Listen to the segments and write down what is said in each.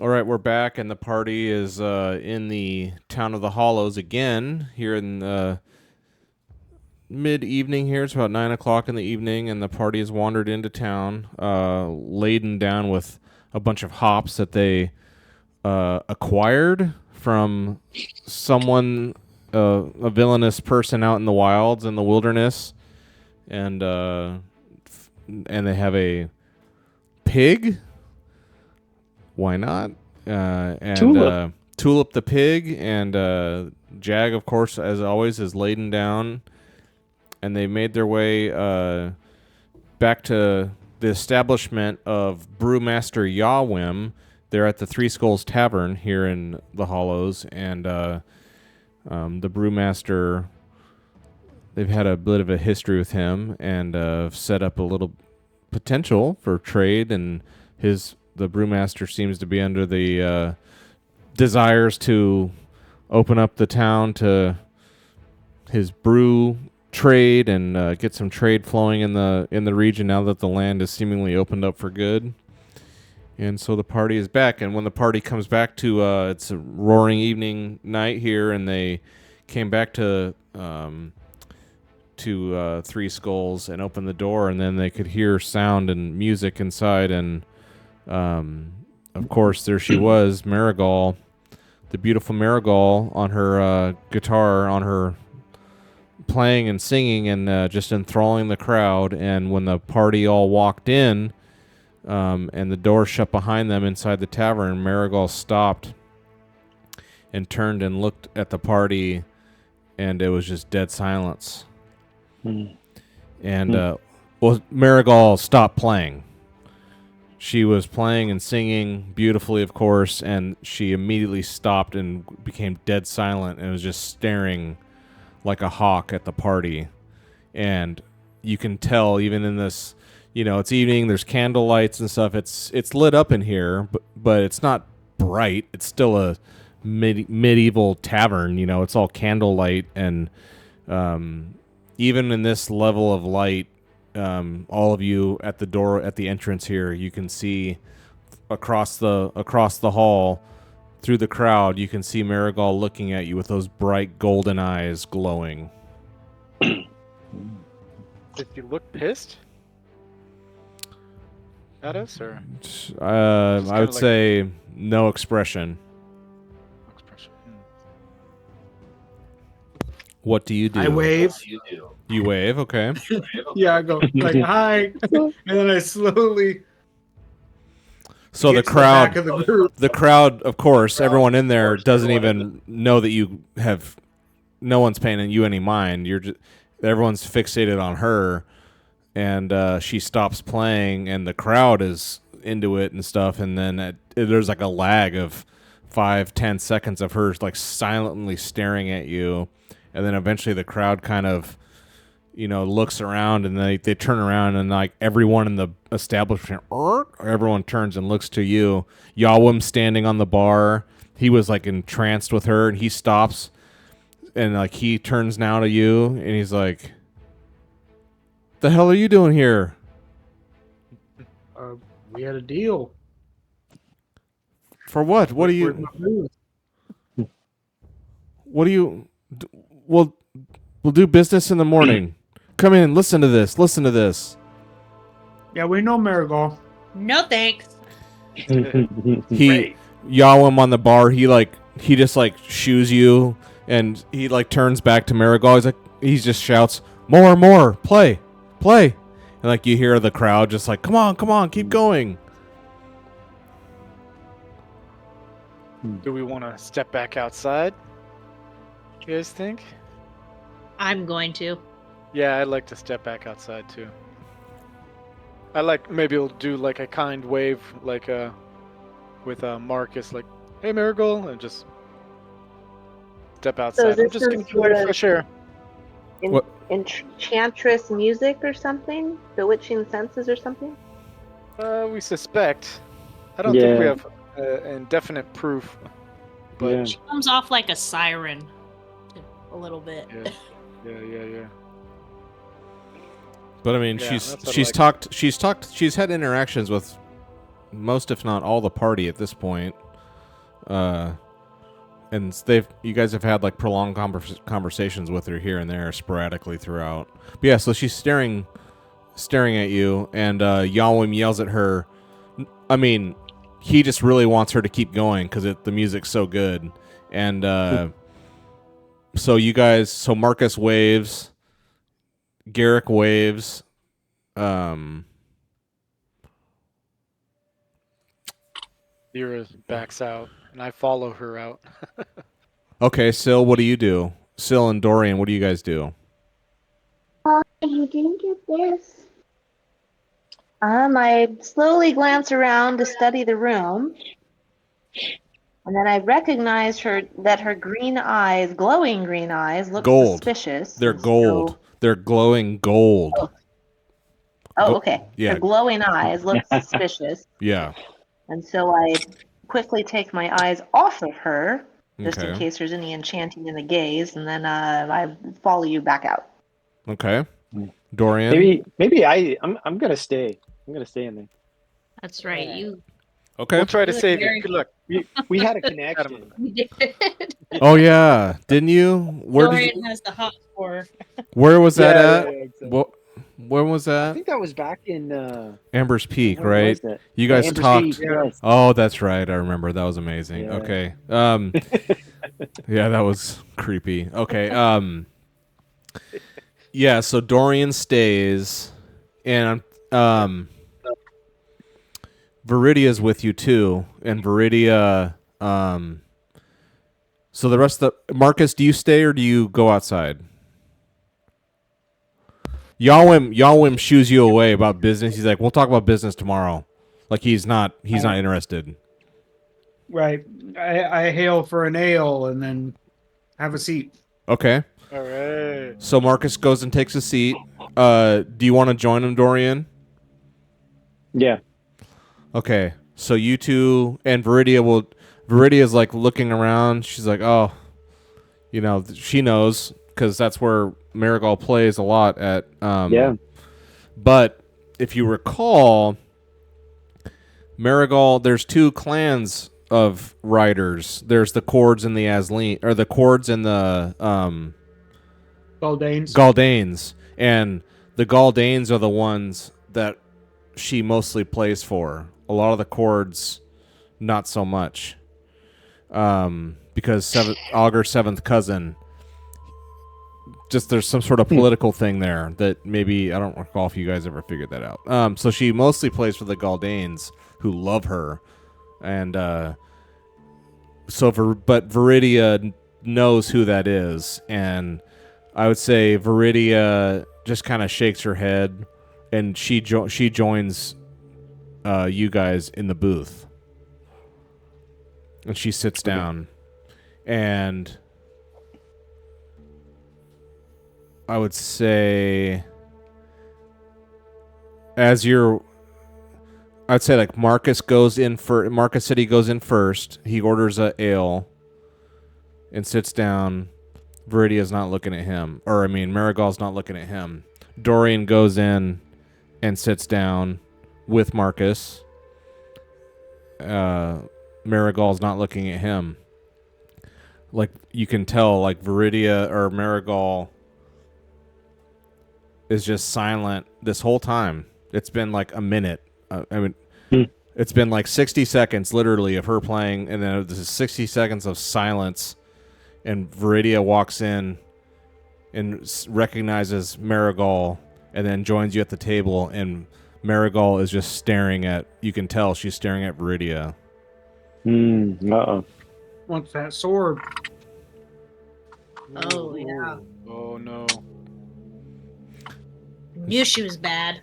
All right, we're back, and the party is in the town of the Hollows again. Here in mid-evening, here it's about 9 o'clock in the evening, and the party has wandered into town, laden down with a bunch of hops that they acquired from someone, a villainous person out in the wilds in the wilderness, and and they have a pig. Why not? And Tulip. Tulip the pig and Jag, of course, as always, is laden down, and they made their way back to the establishment of Brewmaster Yawim. They're at the Three Skulls Tavern here in the Hollows, and the brewmaster. They've had a bit of a history with him, and set up a little potential for trade. And the brewmaster seems to be under the desires to open up the town to his brew trade and get some trade flowing in the region now that the land is seemingly opened up for good. And so the party is back, and when the party comes back to it's a roaring evening night here, and they came back to Three Skulls and opened the door, and then they could hear sound and music inside, and of course there she was, Marigal, the beautiful Marigal, on her guitar, on her playing and singing, and just enthralling the crowd. And when the party all walked in, and the door shut behind them inside the tavern, Marigal stopped and turned and looked at the party, and it was just dead silence. And Marigal stopped playing. She was playing and singing beautifully, of course, and she immediately stopped and became dead silent and was just staring like a hawk at the party. And you can tell, even in this, it's evening, there's candle lights and stuff. It's lit up in here, but it's not bright. It's still a medieval tavern. It's all candlelight, and even in this level of light, all of you at the door, at the entrance here, you can see across the hall, through the crowd, you can see Marigal looking at you with those bright golden eyes glowing. Did you look pissed at us, or I would say no expression. expression? What do you do? I wave. You wave, okay. Yeah, I go like hi, and then I slowly. So the get to back crowd, of the group. the crowd, of course, everyone in there doesn't even know that you have. No one's paying you any mind. Everyone's fixated on her, and she stops playing, and the crowd is into it and stuff. And then there's like a lag of 5-10 seconds of her like silently staring at you, and then eventually the crowd kind of looks around, and they turn around, and like everyone in the establishment, everyone turns and looks to you. Yawim standing on the bar, he was like entranced with her, and he stops, and like he turns now to you, and he's like, "The hell are you doing here?" We had a deal. For what? What do you? What do you? We'll do business in the morning. Come in. Listen to this. Listen to this. Yeah, we know Marigold. No thanks. Yawim on the bar. He just like shoos you, and he like turns back to Marigold. He just shouts, "More, play," and like you hear the crowd just like, come on, keep going. Do we want to step back outside? You guys think? I'm going to. Yeah, I'd like to step back outside too. Maybe we'll do like a kind wave, like with Marcus, like, "Hey, Marigold," and just step outside. I'm just gonna get a little fresh air. What? Enchantress music or something? Bewitching senses or something? We suspect. I don't think we have indefinite proof, but She comes off like a siren, a little bit. yeah. But I mean, Yeah, she's had interactions with most, if not all, the party at this point. And you guys have had like prolonged conversations with her here and there, sporadically throughout. But yeah, so she's staring at you, and Yawim yells at her. I mean, he just really wants her to keep going because the music's so good. And so Marcus waves, Garrick waves. Lyra backs out, and I follow her out. Okay, Syl, what do you do? Syl and Dorian, what do you guys do? You didn't get this. I slowly glance around to study the room, and then I recognize that her glowing green eyes, look Gold. suspicious. They're gold. They're glowing gold. Okay. Yeah. Her glowing eyes look suspicious. Yeah. And so I quickly take my eyes off of her, just in Okay. case there's any enchanting in the gaze, and then I follow you back out. Okay. Dorian? Maybe I'm gonna stay. I'm gonna stay in there. That's right. You Okay. We'll try to Good save you. Gary. Good luck. We had a connection. did. Oh yeah, didn't you? Dorian has the hot for. Where was that at? exactly. When was I that? think that was back in Amber's Peak, where right? was that? You guys Amber's talked. Peak, yes. Oh, that's right. I remember. That was amazing. Yeah. Okay. Yeah, that was creepy. Okay. Yeah, so Dorian stays, and Viridia's with you too, and Viridia. So the rest of Marcus, do you stay or do you go outside? Yawim shoos you away about business. He's like, "We'll talk about business tomorrow." Like he's not interested. Right. I hail for an ale and then have a seat. Okay. All right. So Marcus goes and takes a seat. Do you want to join him, Dorian? Yeah. Okay. So you two and Viridia's like looking around. She's like, "Oh, she knows because that's where Marigold plays a lot at." Yeah. But if you recall, Marigold, there's two clans of riders. There's the Cords and the Asleen, or the Cords and the Galdanes, and the Galdanes are the ones that she mostly plays for. A lot of the Cords, not so much, because Augur's seventh cousin. Just there's some sort of political thing there that maybe I don't recall if you guys ever figured that out. So she mostly plays for the Galdanes, who love her, and but Viridia knows who that is, and I would say Viridia just kind of shakes her head, and she joins you guys in the booth, and she sits down, and I would say I'd say like Marcus said he goes in first. He orders a ale and sits down. Viridia's not looking at him. Marigold's not looking at him. Dorian goes in and sits down with Marcus. Marigold's not looking at him. Like you can tell, like Viridia or Marigold is just silent this whole time. It's been like a minute. It's been like 60 seconds literally of her playing, and then this is 60 seconds of silence, and Viridia walks in and recognizes Marigold and then joins you at the table, and Marigold is just staring at, you can tell she's staring at Viridia. Uh-oh. Wants that sword. Oh yeah. Oh no. Knew she was bad.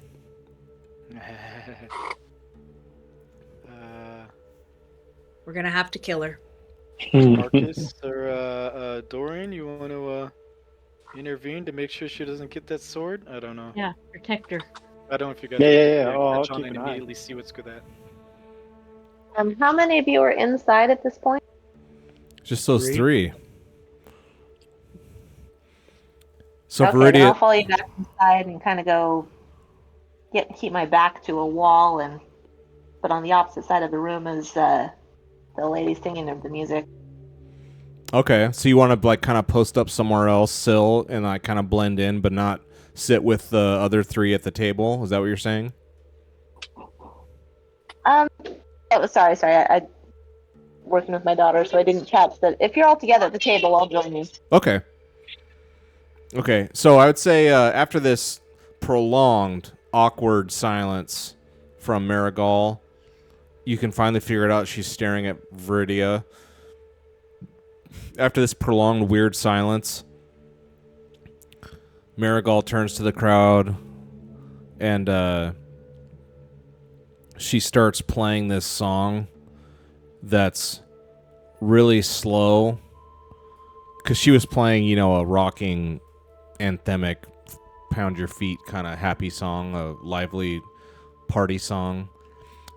We're gonna have to kill her. Marcus or Dorian, you want to intervene to make sure she doesn't get that sword? I don't know. Yeah, protect her. I don't know if you guys. Yeah. Oh, I'll catch on keep and an eye. immediately see what's good at. How many of you are inside at this point? Just those three. So Okay, then I'll Viridia, follow you back inside and kind of keep my back to a wall and but on the opposite side of the room is the lady singing the music. Okay, so you want to like kind of post up somewhere else, Sil, and like kind of blend in, but not sit with the other three at the table. Is that what you're saying? Sorry. I working with my daughter, so I didn't catch that. If you're all together at the table, I'll join you. Okay. Okay, so I would say after this prolonged, awkward silence from Marigal, you can finally figure it out. She's staring at Viridia. After this prolonged, weird silence, Marigal turns to the crowd and she starts playing this song that's really slow because she was playing, you know, a rocking, anthemic, pound your feet kind of happy song, a lively party song.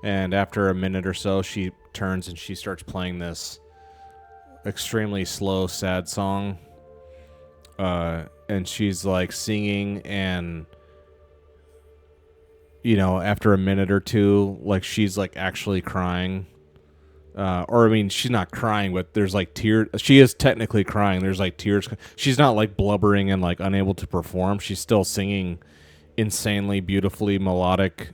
And after a minute or so, she turns and she starts playing this extremely slow, sad song. And she's like singing, and you know, after a minute or two, like she's like actually crying. Or I mean, she's not crying, but there's like tears. She is technically crying. There's like tears. She's not like blubbering and like unable to perform. She's still singing insanely beautifully melodic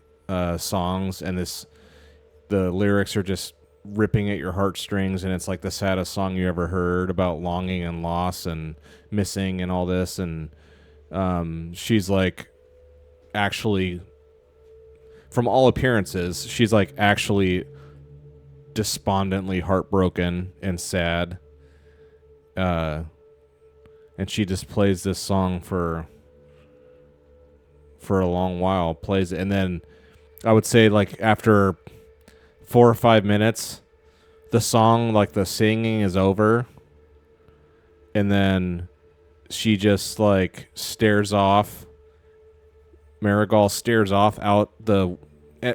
songs, and the lyrics are just ripping at your heartstrings, and it's like the saddest song you ever heard about longing and loss and missing and all this. And she's like actually, from all appearances, she's like actually despondently heartbroken and sad. And she just plays this song for a long while, plays it, and then I would say like after 4 or 5 minutes, the song, like the singing is over, and then she just like stares off. Marigal stares off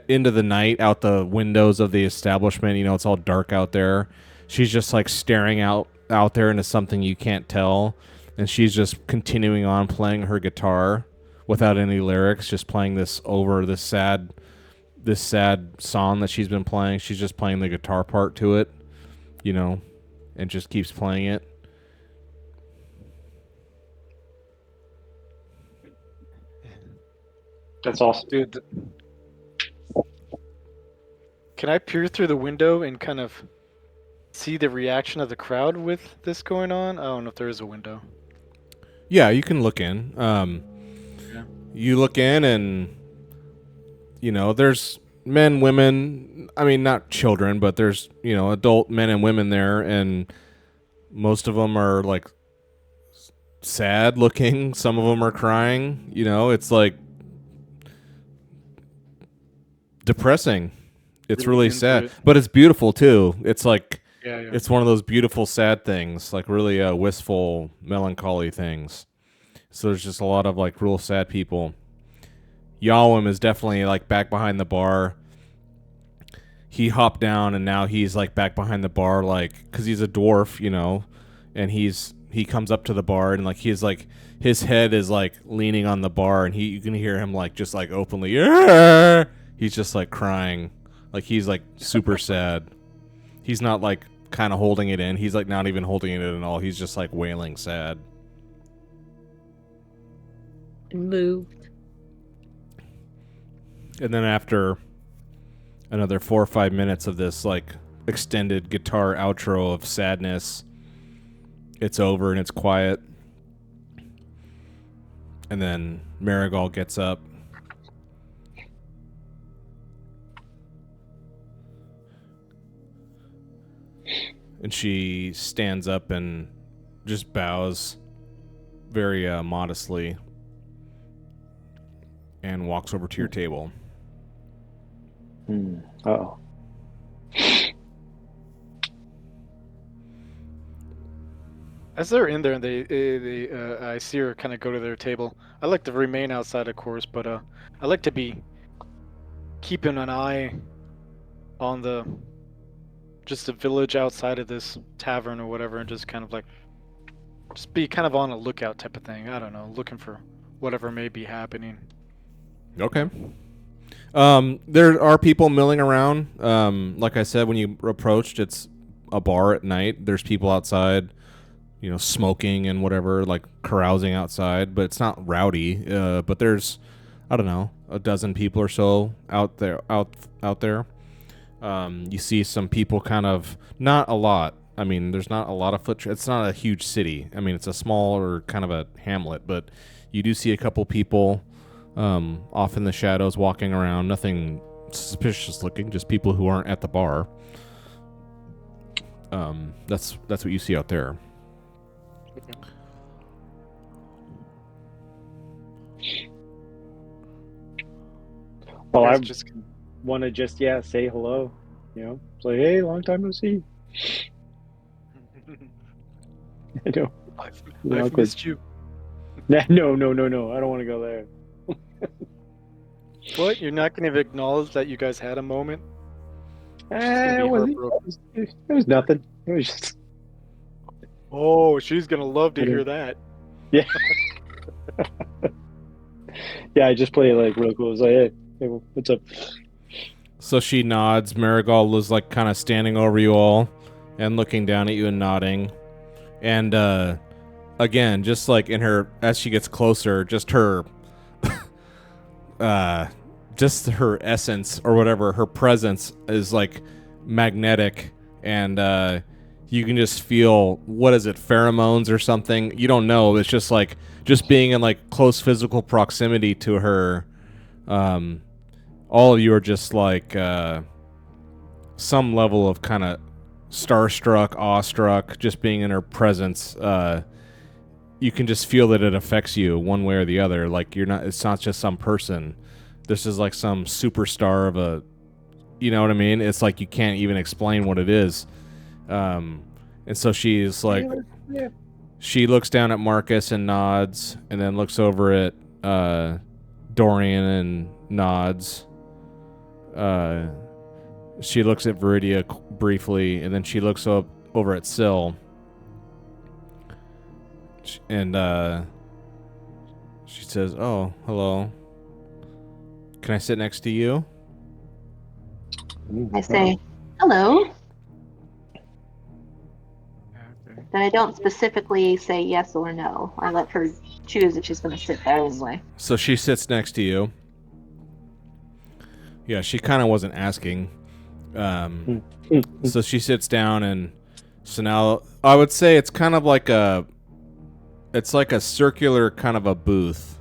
into the night, out the windows of the establishment. You know, it's all dark out there. She's just like staring out there into something you can't tell, and she's just continuing on playing her guitar without any lyrics, just playing this sad song that she's been playing. She's just playing the guitar part to it, you know, and just keeps playing it. That's awesome. Dude, can I peer through the window and kind of see the reaction of the crowd with this going on? I don't know if there is a window. Yeah, you can look in. You look in, and you know, there's men, women. I mean, not children, but there's, you know, adult men and women there, and most of them are like sad looking. Some of them are crying. You know, it's like depressing. It's really sad, but it's beautiful too. It's like, it's one of those beautiful sad things, like really wistful, melancholy things. So there's just a lot of like real sad people. Yawim is definitely like back behind the bar. He hopped down, and now he's like back behind the bar, like, because he's a dwarf, you know, and he comes up to the bar, and like he's like, his head is like leaning on the bar, and you can hear him like just like openly, "Arr!" He's just like crying, like he's like super sad. He's not like kind of holding it in. He's like not even holding it in at all. He's just like wailing sad. Moved. And then after another 4 or 5 minutes of this like extended guitar outro of sadness, it's over and it's quiet. And then Marigal gets up. And she stands up and just bows very modestly and walks over to your table. Uh-oh. As they're in there, and I see her kind of go to their table. I like to remain outside, of course, but I like to be keeping an eye on the village outside of this tavern or whatever, and just kind of like just be kind of on a lookout type of thing. I don't know, looking for whatever may be happening. Okay. There are people milling around. Like I said, when you approached, it's a bar at night. There's people outside, smoking and whatever, like carousing outside. But it's not rowdy. But there's, I don't know, a dozen people or so out there. You see some people kind of, not a lot. I mean, there's not a lot of it's not a huge city. I mean, it's a smaller kind of a hamlet, but you do see a couple people off in the shadows walking around. Nothing suspicious looking, just people who aren't at the bar. That's what you see out there. Well, I Guys just want to just say hello. Say, hey, long time no see. I know. I've missed you. No. I don't want to go there. What? You're not going to acknowledge that you guys had a moment? She's gonna be It heartbroken. was nothing. It was just Oh, she's going to love to hear that. yeah. Yeah, I just played it like real cool. I was like, hey, what's up? So she nods. Marigold is like kind of standing over you all and looking down at you and nodding. And again, just like in her, as she gets closer, just her just her essence or whatever, her presence is like magnetic, and you can just feel, what is it, pheromones or something? You don't know. It's just like, just being in like close physical proximity to her. All of you are just like some level of kind of starstruck, awestruck, just being in her presence. You can just feel that it affects you one way or the other. Like, it's not just some person. This is like some superstar of a, you know what I mean? It's like you can't even explain what it is. And so she's like, she looks down at Marcus and nods, and then looks over at Dorian and nods. She looks at Viridia briefly, and then she looks over at Syl. And she says, "Oh, hello. Can I sit next to you?" I say, hello. But I don't specifically say yes or no. I let her choose if she's going to sit there anyway. So she sits next to you. Yeah, she kind of wasn't asking. So she sits down, and so now I would say it's kind of like it's like a circular kind of a booth.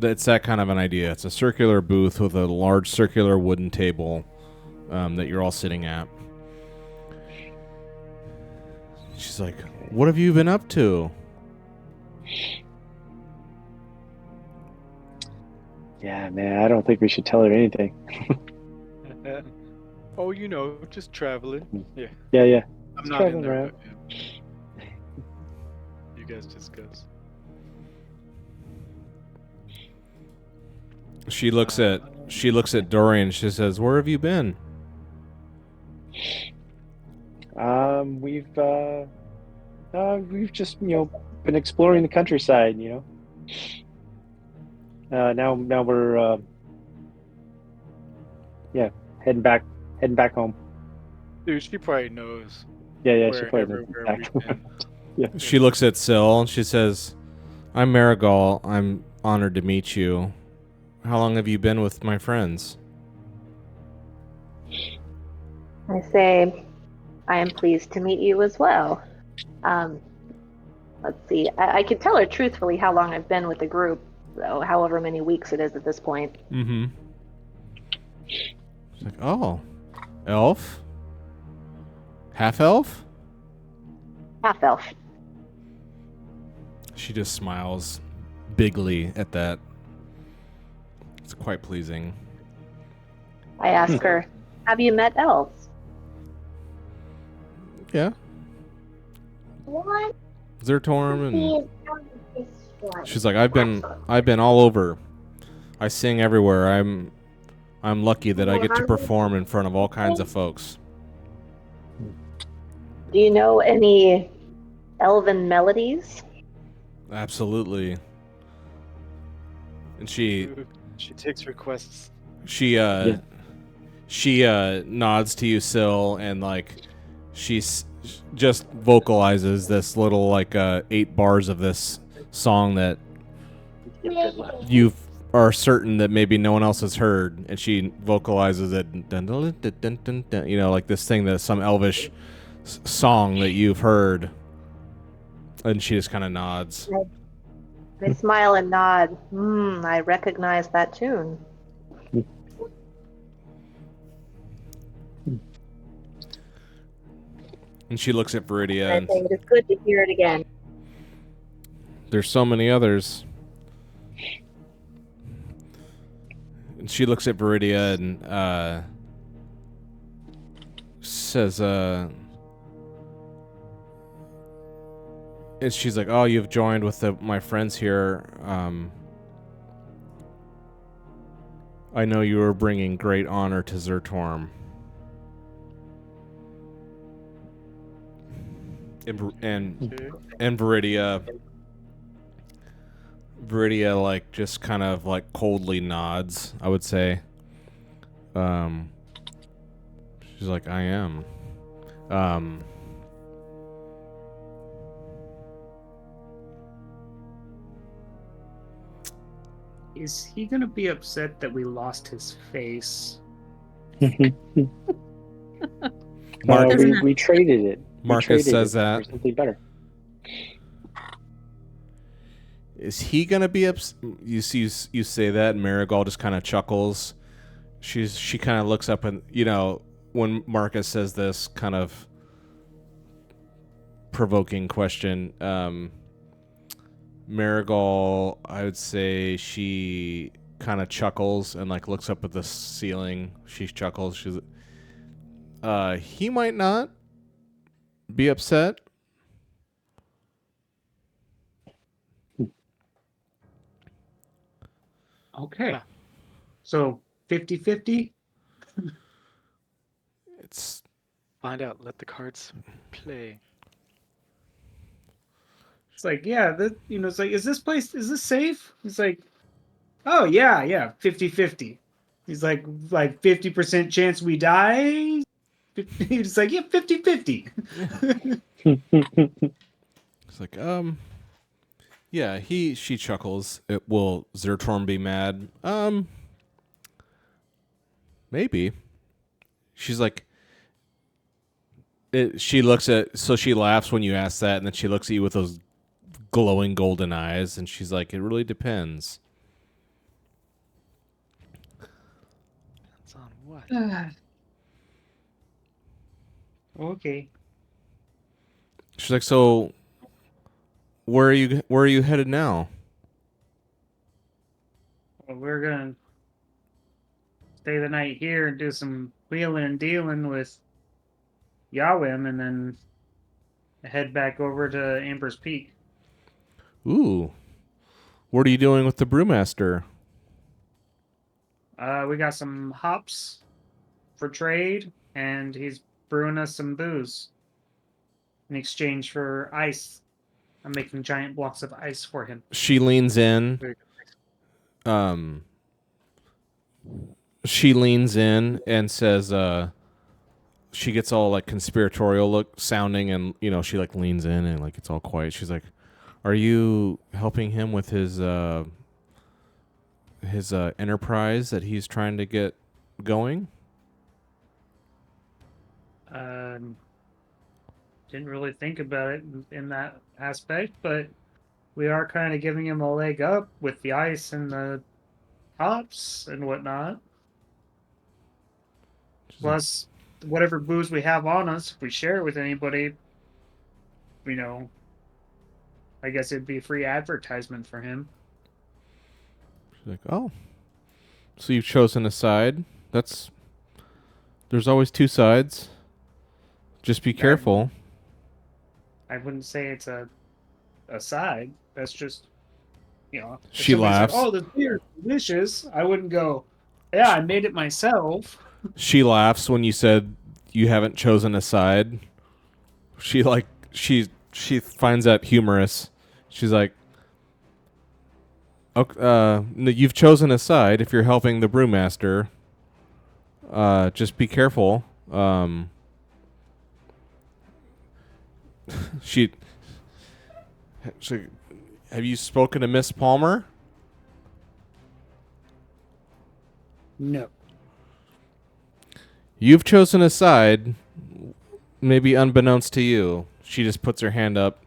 It's that kind of an idea. It's a circular booth with a large circular wooden table that you're all sitting at. She's like, "What have you been up to?" Yeah, man, I don't think we should tell her anything. Oh, just traveling. Yeah. Yeah. I'm Just not in traveling there. around. But, yeah. You guys discuss. She looks at Dorian. She says, "Where have you been?" We've just been exploring the countryside. Now we're heading back home. Dude, she probably knows Yeah, she where probably knows everywhere exactly. we've been. She looks at Syl and she says, "I'm Marigold. I'm honored to meet you. How long have you been with my friends?" I say, I am pleased to meet you as well. Let's see. I can tell her truthfully how long I've been with the group, though, however many weeks it is at this point. Mm-hmm. She's like, "Oh, elf? Half-elf?" Half-elf. She just smiles bigly at that. It's quite pleasing. I ask her, have you met elves? Yeah. What? Zertorm, and she's like, I've been all over. I sing everywhere. I'm lucky that I get to perform in front of all kinds of folks. Do you know any elven melodies? Absolutely. And she takes requests. she nods to you, Syl, and like she's just vocalizes this little like 8 bars of this song that you are certain that maybe no one else has heard, and she vocalizes it, dun, dun, dun, dun, dun, dun, you know, like this thing that some elvish song that you've heard, and she just kind of nods. I smile and nod. I recognize that tune. And she looks at Viridia, I and say it is good to hear it again. there's so many others. And she looks at Viridia and says, and she's like, "Oh, you've joined with my friends here. I know you are bringing great honor to Zertorm." And Viridia like just kind of like coldly nods, I would say. She's like, "I am." Is he gonna be upset that we lost his face? We traded it. Marcus says that. For something better. Is he gonna be upset? You say that, and Marigold just kind of chuckles. She kind of looks up, and you know, when Marcus says this kind of provoking question, Marigold, I would say she kind of chuckles and like looks up at the ceiling. She chuckles. She's, he might not be upset. Okay. Yeah. So 50-50? It's Find out. Let the cards play. It's like, yeah, it's like, is this safe? He's like, oh, yeah, 50-50. He's like 50% chance we die? He's like, yeah, 50-50. It's like, yeah, she chuckles. Will Zertorm be mad? Maybe. She's like, she laughs when you ask that, and then she looks at you with those glowing golden eyes, and she's like, it really depends. Depends on what? Okay. She's like, so where are you headed now? Well, we're gonna stay the night here and do some wheeling and dealing with Yawim, and then head back over to Amber's Peak. Ooh. What are you doing with the brewmaster? We got some hops for trade, and he's brewing us some booze in exchange for ice. I'm making giant blocks of ice for him. She leans in. She leans in and says, she gets all like conspiratorial look sounding, and you know, she like leans in and like it's all quiet. She's like, are you helping him with his enterprise that he's trying to get going? Didn't really think about it in that aspect, but we are kind of giving him a leg up with the ice and the hops and whatnot. Plus, whatever booze we have on us, if we share it with anybody, you know, I guess it'd be free advertisement for him. She's like, oh, so you've chosen a side. There's always two sides. Just be careful. I wouldn't say it's a side. That's just, you know. if She somebody's laughs. Like, oh, the beer is delicious. I wouldn't go, yeah, I made it myself. She laughs when you said you haven't chosen a side. She finds that humorous. She's like, You've chosen a side. If you're helping the brewmaster, just be careful. She, have you spoken to Miss Palmer? No. You've chosen a side, maybe unbeknownst to you. She just puts her hand up.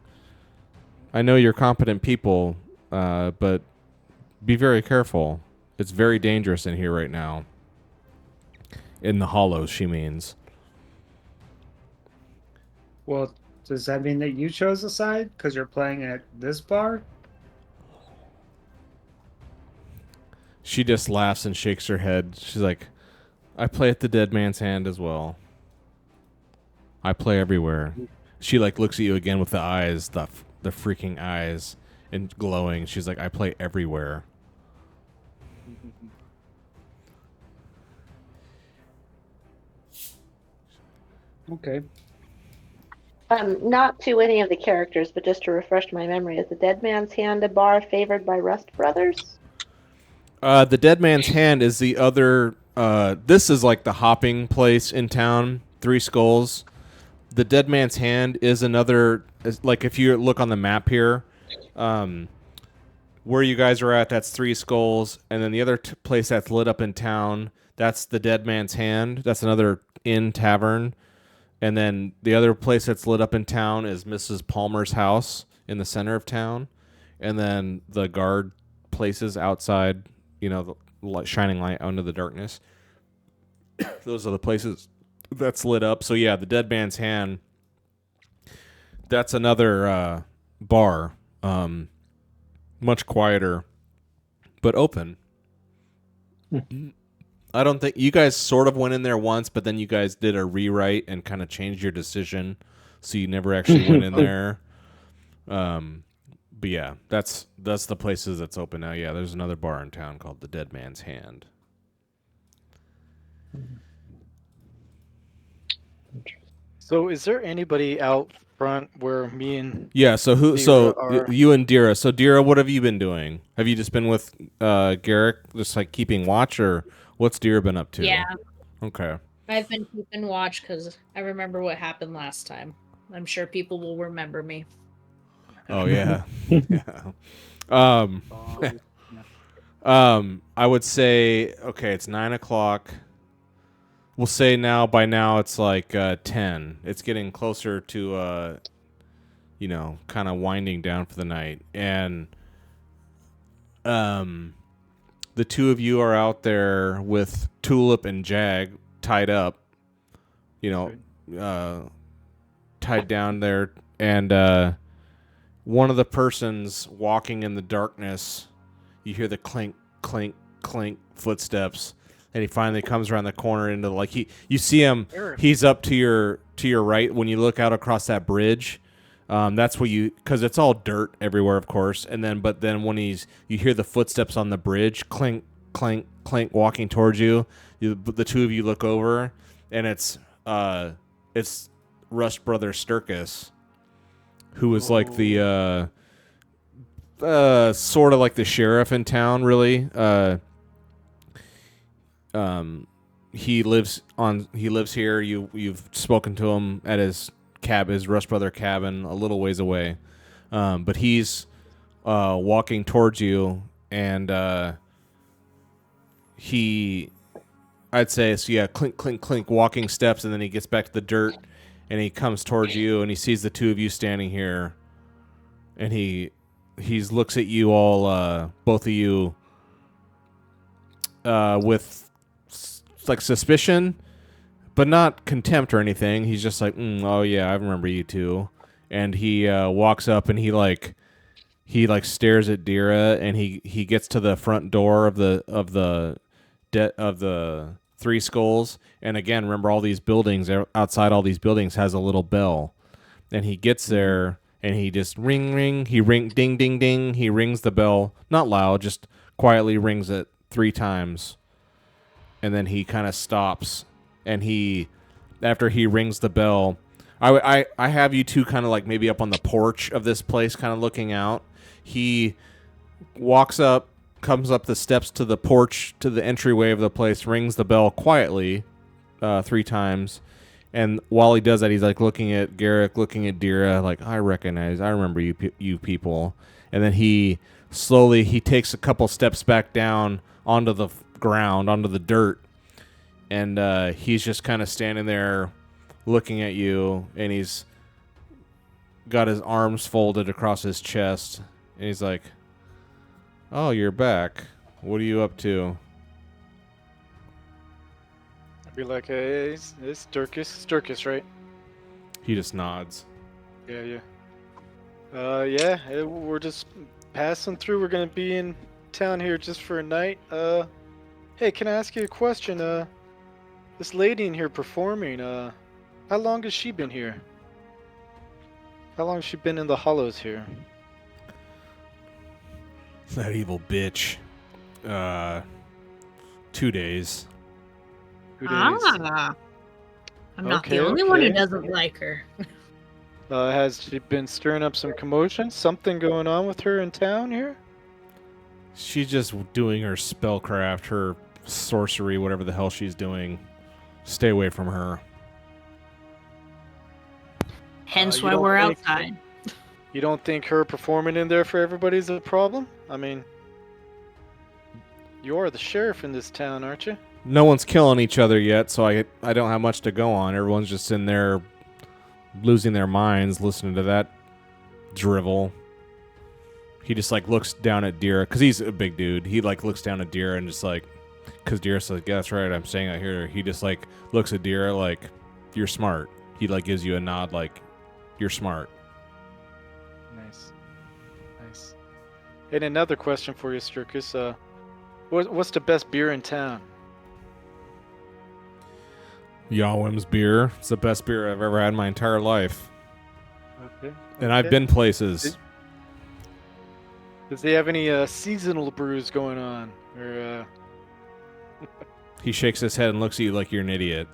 I know you're competent people, but be very careful. It's very dangerous in here right now. In the hollows, she means. Well, does that mean that you chose a side because you're playing at this bar? She just laughs and shakes her head. She's like, I play at the dead man's hand as well. I play everywhere. She like looks at you again with the eyes, the freaking eyes, and glowing. She's like, I play everywhere. Okay. Not to any of the characters, but just to refresh my memory, is the Dead Man's Hand a bar favored by Rust Brothers? The Dead Man's Hand is the other. This is like the hopping place in town. Three Skulls. The Dead Man's Hand is another. Like if you look on the map here, where you guys are at, that's Three Skulls, and then the other place that's lit up in town, that's the Dead Man's Hand. That's another inn tavern. And then the other place that's lit up in town is Mrs. Palmer's house in the center of town. And then the guard places outside, the shining light out into the darkness. Those are the places that's lit up. So, yeah, the Dead Man's Hand, that's another bar. Much quieter, but open. I don't think you guys sort of went in there once, but then you guys did a rewrite and kind of changed your decision, so you never actually went in there. But yeah, that's the places that's open now. Yeah, there's another bar in town called the Dead Man's Hand. So, is there anybody out front where me and Yeah. So who? Dira So are- you and Dira. So Dira, what have you been doing? Have you just been with Garrick, just like keeping watch, or what's Dira been up to? Yeah, Okay. I've been keeping watch because I remember what happened last time. I'm sure people will remember me. Oh yeah. Yeah. I would say it's 9:00. We'll say by now it's like 10. It's getting closer to kind of winding down for the night, and the two of you are out there with Tulip and Jag tied up, tied down there, and one of the persons walking in the darkness, you hear the clink, clink, clink footsteps, and he finally comes around the corner into you see him. He's up to your right when you look out across that bridge. That's where because it's all dirt everywhere, of course. But then when you hear the footsteps on the bridge, clink, clink, clink, walking towards you. The two of you look over, and it's Rust Brother Sturkis, who was like the sort of like the sheriff in town, really. He lives here. You've spoken to him at his Rust Brother cabin a little ways away. But he's walking towards you, and I'd say, so yeah, clink, clink, clink, walking steps, and then he gets back to the dirt, and he comes towards you, and he sees the two of you standing here, and he looks at you all, both of you, with like suspicion, but not contempt or anything. He's just like, oh yeah, I remember you two. And he walks up, and he stares at Dira, and he gets to the front door of the Three Skulls. And again, remember, all these buildings outside, all these buildings has a little bell. And he gets there, and he just ring, ding, ding, ding. He rings the bell, not loud, just quietly rings it 3 times. And then he kind of stops, and after he rings the bell, I have you two kind of like maybe up on the porch of this place, kind of looking out. He walks up comes up the steps to the porch, to the entryway of the place, rings the bell quietly 3 times. And while he does that, he's like looking at Garrick, looking at Dira, like, I remember you people. And then he takes a couple steps back down onto the ground, onto the dirt. And he's just kind of standing there looking at you. And he's got his arms folded across his chest. And he's like, oh, you're back. What are you up to? I'd be like, hey, it's Sturkis, right? He just nods. Yeah. We're just passing through. We're gonna be in town here just for a night. Hey, can I ask you a question? This lady in here performing, how long has she been here? How long has she been in the hollows here? That evil bitch. 2 days. 2 days. Ah, I'm not Okay, the only one who okay. doesn't like her. Has she been stirring up some commotion? Something going on with her in town here? She's just doing her spellcraft, her sorcery, whatever the hell she's doing. Stay away from her. Hence you why don't we're think- outside. You don't think her performing in there for everybody's a problem? I mean, you're the sheriff in this town, aren't you? No one's killing each other yet, so I don't have much to go on. Everyone's just in there losing their minds listening to that drivel. He just like looks down at Dira because he's a big dude. He like looks down at Dira and just like, because Dira's like, yeah, that's right, I'm staying out here. He just like looks at Dira like, you're smart. He like gives you a nod like, you're smart. Nice. And another question for you, Sturkis. What's the best beer in town? Yawim's beer. It's the best beer I've ever had in my entire life. Okay. And I've been places. Does he have any seasonal brews going on? Or He shakes his head and looks at you like you're an idiot.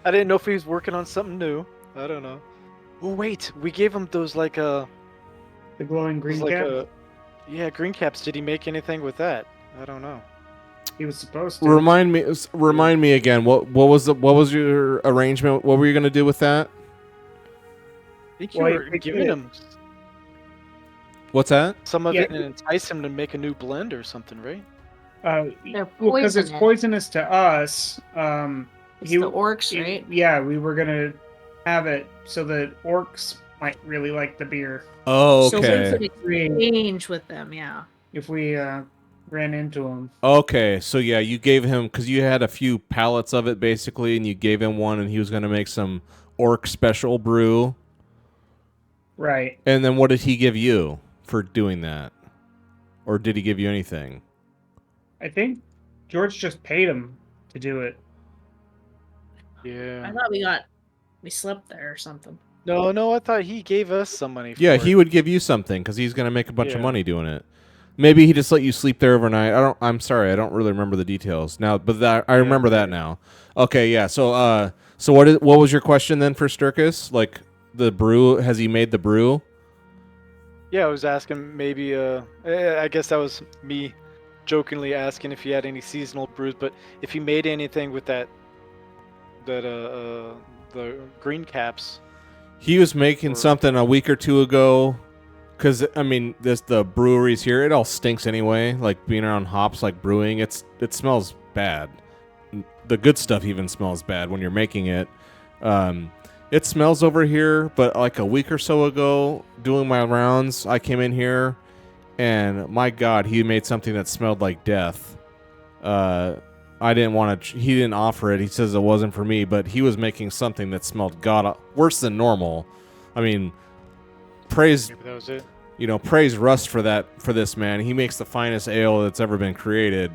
I didn't know if he was working on something new. I don't know. Oh wait, we gave him those like The glowing green like cap. yeah, green caps. Did he make anything with that? I don't know. He was supposed to. Remind me again. What was your arrangement? What were you going to do with that? I think you Well, were he giving did. him What's that? some of Yeah. it and entice him to make a new blend or something, right? They're Because it's poisonous. poisonous to us. It's the orcs, right? Yeah, we were gonna have it so that orcs might really like the beer Oh, So we okay. could exchange with them, yeah. if we ran into them. Okay, so yeah, you gave him, because you had a few pallets of it basically, and you gave him one, and he was going to make some orc special brew. Right. And then what did he give you for doing that? Or did he give you anything? I think George just paid him to do it. I Yeah. thought we slept there or something. No, I thought he gave us some money for Yeah, it. he would give you something because he's going to make a bunch of Yeah. money doing it. Maybe he just let you sleep there overnight. I'm sorry, I don't really remember the details now, but I remember that now. Okay, yeah. So what was your question then for Sturkis? Like the brew? Has he made the brew? Yeah, I was asking maybe I guess that was me jokingly asking if he had any seasonal brews, but if he made anything with the green caps. He was making Or- something a week or two ago. Because, I mean, the breweries here, it all stinks anyway. Like, being around hops, like brewing, it smells bad. The good stuff even smells bad when you're making it. It smells over here, but like a week or so ago, doing my rounds, I came in here, and my God, he made something that smelled like death. I didn't want to... He didn't offer it. He says it wasn't for me, but he was making something that smelled worse than normal. I mean... Praise, Maybe that was it. praise Rust for this man. He makes the finest ale that's ever been created.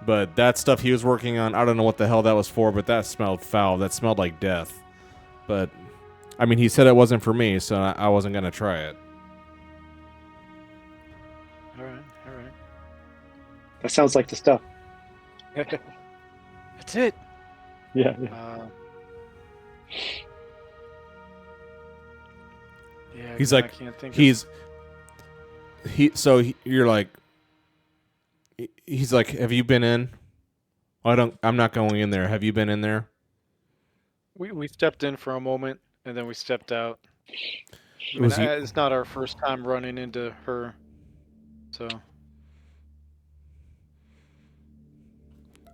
But that stuff he was working on, I don't know what the hell that was for, but that smelled foul. That smelled like death. But, I mean, he said it wasn't for me, so I wasn't going to try it. All right. That sounds like the stuff. That's it. Yeah. Yeah, He's I like, can't think of- He's you're like, he's like, have you been in? I'm not going in there. Have you been in there? We stepped in for a moment and then we stepped out. I mean, Was he- it's not our first time running into her, so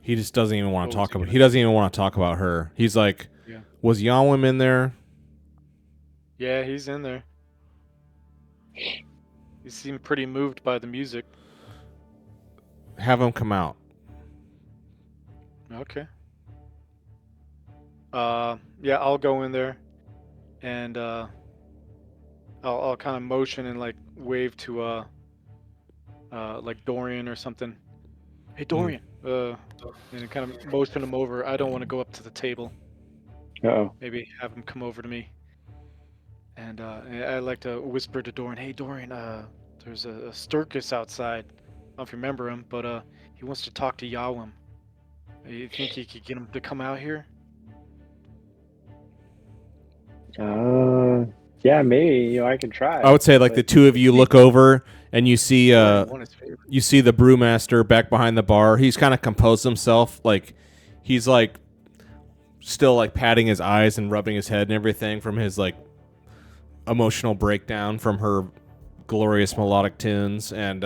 He just doesn't even want What to was talk he about. gonna He doesn't even want to talk about her. He's like, Yeah. was Yawim in there? yeah, he's in there. He seemed pretty moved by the music. Have him come out. Okay. Yeah, I'll go in there, and I'll kind of motion and like wave to like Dorian or something. Hey Dorian, and kind of motion him over. I don't want to go up to the table. Uh-oh. Maybe have him come over to me. And I like to whisper to Dorian, "Hey Dorian, there's a Sturkis outside. I don't know if you remember him, but he wants to talk to Yawim. You think you could get him to come out here?" Yeah, maybe. I can try. I would say like the two of you look over and you see One is favorite. you see the brewmaster back behind the bar. He's kind of composed himself. Like he's like still like patting his eyes and rubbing his head and everything from his like emotional breakdown from her glorious melodic tunes. And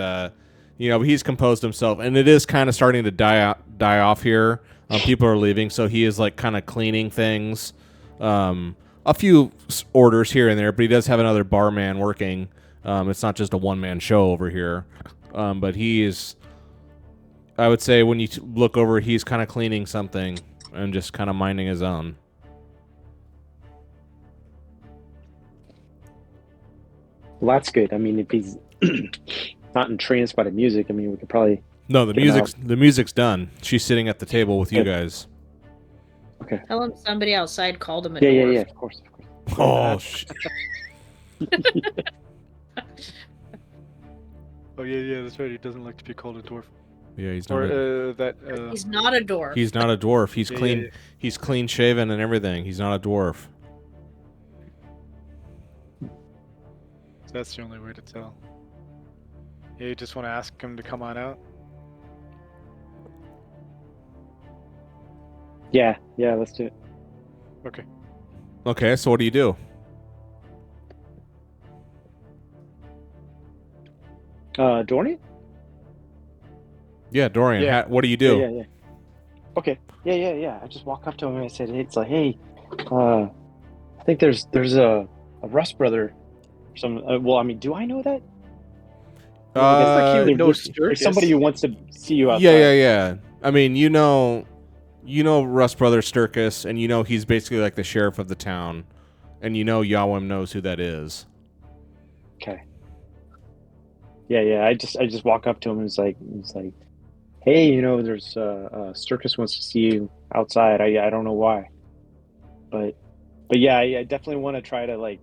he's composed himself. And it is kind of starting to die off here. People are leaving, so he is like kind of cleaning things. A few orders here and there, but he does have another barman working. It's not just a one-man show over here. But he is, I would say, when you look over, he's kind of cleaning something and just kind of minding his own. Well, that's good. I mean, if he's not entranced by the music, I mean, we could probably... No, the Get him music's done. She's sitting at the table with you Good. guys. Okay. Tell him somebody outside called him a Yeah, dwarf. yeah, of course. Oh, shit. Oh yeah, that's right. He doesn't like to be called a dwarf. Yeah, he's not. Or that. He's not a dwarf. He's not a dwarf. He's Yeah, clean. yeah, yeah. He's clean shaven and everything. He's not a dwarf. That's the only way to tell. Yeah, you just want to ask him to come on out. Yeah, let's do it. Okay. Okay, so what do you do? Dorian? Yeah, Dorian. Yeah. What do you do? Yeah. Okay. Yeah. I just walk up to him and I said, "It's like, hey, I think there's a Rust brother. Well, I mean, do I know that? It's like he would know there's Sturkis. somebody who wants to see you outside. Yeah. I mean, you know Russ Brother Sturkis, and you know he's basically like the sheriff of the town, and you know Yawim knows who that is. Okay. Yeah. I just walk up to him and it's like, hey, there's Sturkis wants to see you outside. I don't know why, but yeah, I definitely want to try to like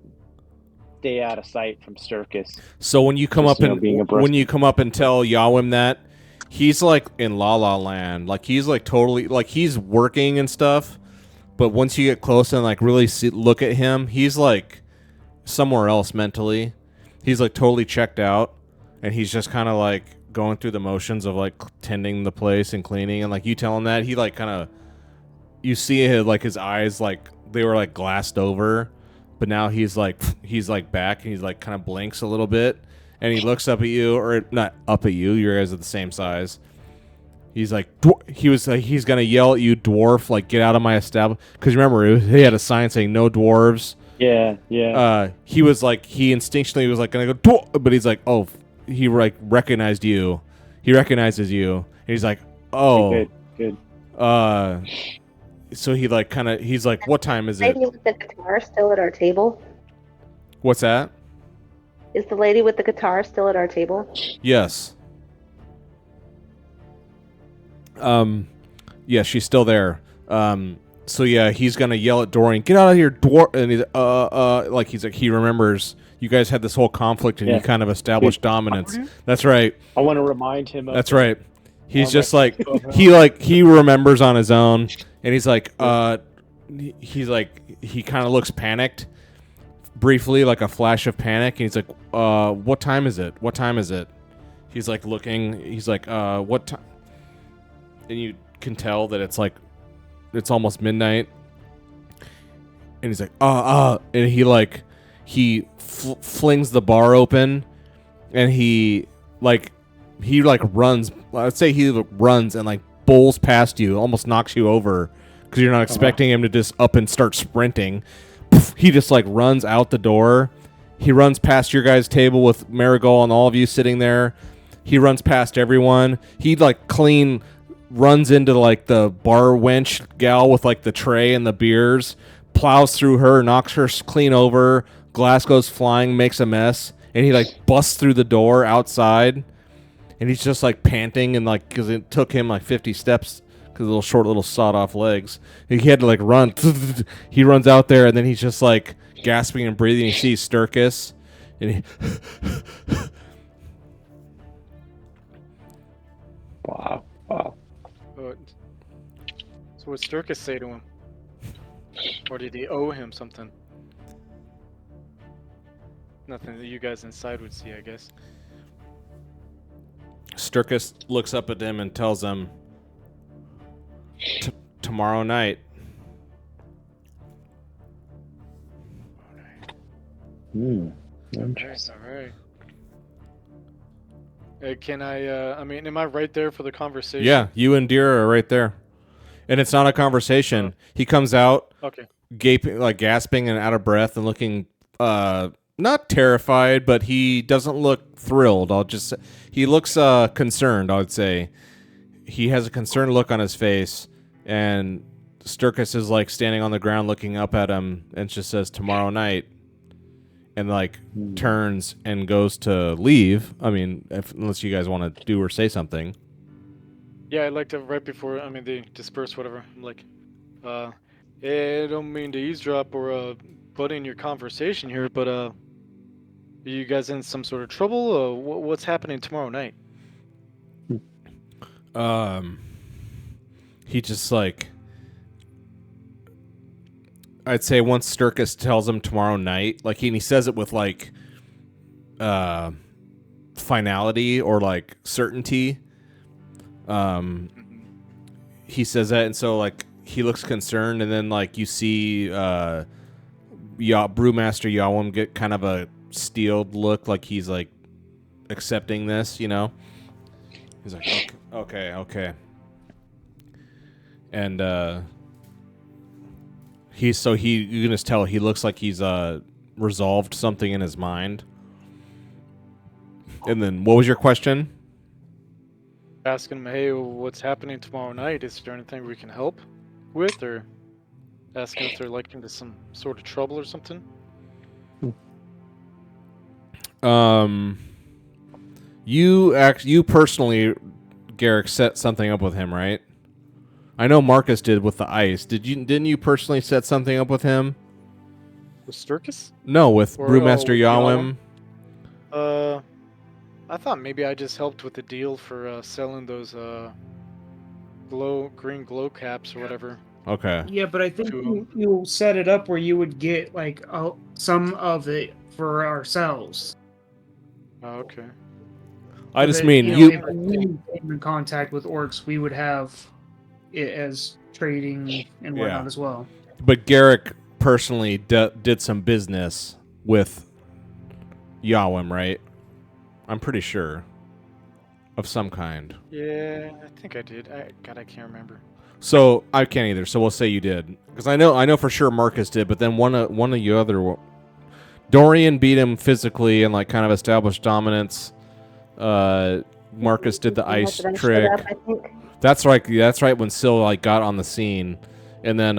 stay out of sight from Sturkis. So when you come Just, up and being abreast. when you come up and tell Yawim that, he's like in La La Land, like he's like totally like he's working and stuff, but once you get close and like really look at him, he's like somewhere else mentally. He's like totally checked out, and he's just kind of like going through the motions of like tending the place and cleaning, and like you tell him that, he like kind of, you see his eyes like they were like glassed over, but now he's like back and he's like kind of blinks a little bit, and he looks up at you, or not up at you, you guys are the same size. He's like, he's gonna yell at you, dwarf, like get out of my establishment, because remember he had a sign saying no dwarves. Yeah. He was like, he instinctually was like gonna go, but he's like, oh, he like recognized you. He recognizes you, and he's like, oh, Good. So he like kind of, he's like, what time is it? Lady with the guitar still at our table? What's that? Is the lady with the guitar still at our table? Yes. Yeah, she's still there. So yeah, he's gonna yell at Dorian, "Get out of here, dwarf!" And he's like he remembers you guys had this whole conflict and you kind of established dominance. That's right. I want to remind him of That's right. He's Oh, just my- like he remembers on his own, and he's like he kind of looks panicked, briefly, like a flash of panic, and he's like, what time is it? What time is it? He's like looking. He's like, what time? And you can tell that it's like, it's almost midnight. And he's like, and he flings the bar open, and he runs. Let's say he runs and like bowls past you, almost knocks you over because you're not expecting him to just up and start sprinting. He just like runs out the door. He runs past your guys' table with Marigold and all of you sitting there. He runs past everyone. He like clean runs into like the bar wench gal with like the tray and the beers, plows through her, knocks her clean over. Glass goes flying, makes a mess, and he like busts through the door outside. And he's just like panting and like, because it took him like 50 steps because little sawed off legs. He had to like run. He runs out there and then he's just like gasping and breathing. He sees Sturkis and he Wow. So what did Sturkis say to him? Or did he owe him something? Nothing that you guys inside would see, I guess. Sturkis looks up at him and tells him, tomorrow night. Interesting. All right. Can I mean, am I right there for the conversation? Yeah, you and Deer are right there. And it's not a conversation. He comes out, Okay. gaping, like gasping and out of breath and looking not terrified, but he doesn't look thrilled. He looks concerned, I would say. He has a concerned look on his face, and Sturkis is like standing on the ground looking up at him and just says, tomorrow night, and like turns and goes to leave. I mean, unless you guys want to do or say something. Yeah, I'd like to, right before, I mean, they disperse, whatever. I'm like, I don't mean to eavesdrop or butt in your conversation here, but are you guys in some sort of trouble? What's happening tomorrow night? He just like, I'd say once Sturkis tells him tomorrow night, like he says it with like finality or like certainty. He says that, and so like he looks concerned, and then like you see Brewmaster Yawam get kind of a steeled look, like he's like accepting this, you know. He's like, okay, and you can just tell he looks like he's resolved something in his mind. And then, what was your question? Asking him, hey, what's happening tomorrow night? Is there anything we can help with, or asking if they're like into some sort of trouble or something? You personally, Garrick, set something up with him, right? I know Marcus did with the ice. Didn't you personally set something up with him? With Sturkis? No, with Or, Brewmaster Yawam? Yawam. I thought maybe I just helped with the deal for selling those green glow caps or whatever. Okay. Yeah, but I think you set it up where you would get like some of it for ourselves. Oh, okay. I just That, mean if we came in contact with orcs, we would have it as trading and whatnot Yeah. as well. But Garrick personally did some business with Yawam, right? I'm pretty sure. Of some kind. Yeah, I think I did. I can't remember. So I can't either. So we'll say you did, because I know for sure Marcus did. But then one of you other, Dorian beat him physically and like kind of established dominance. Marcus did the ice trick. Up, I think. That's right. That's right. When Syl like got on the scene, and then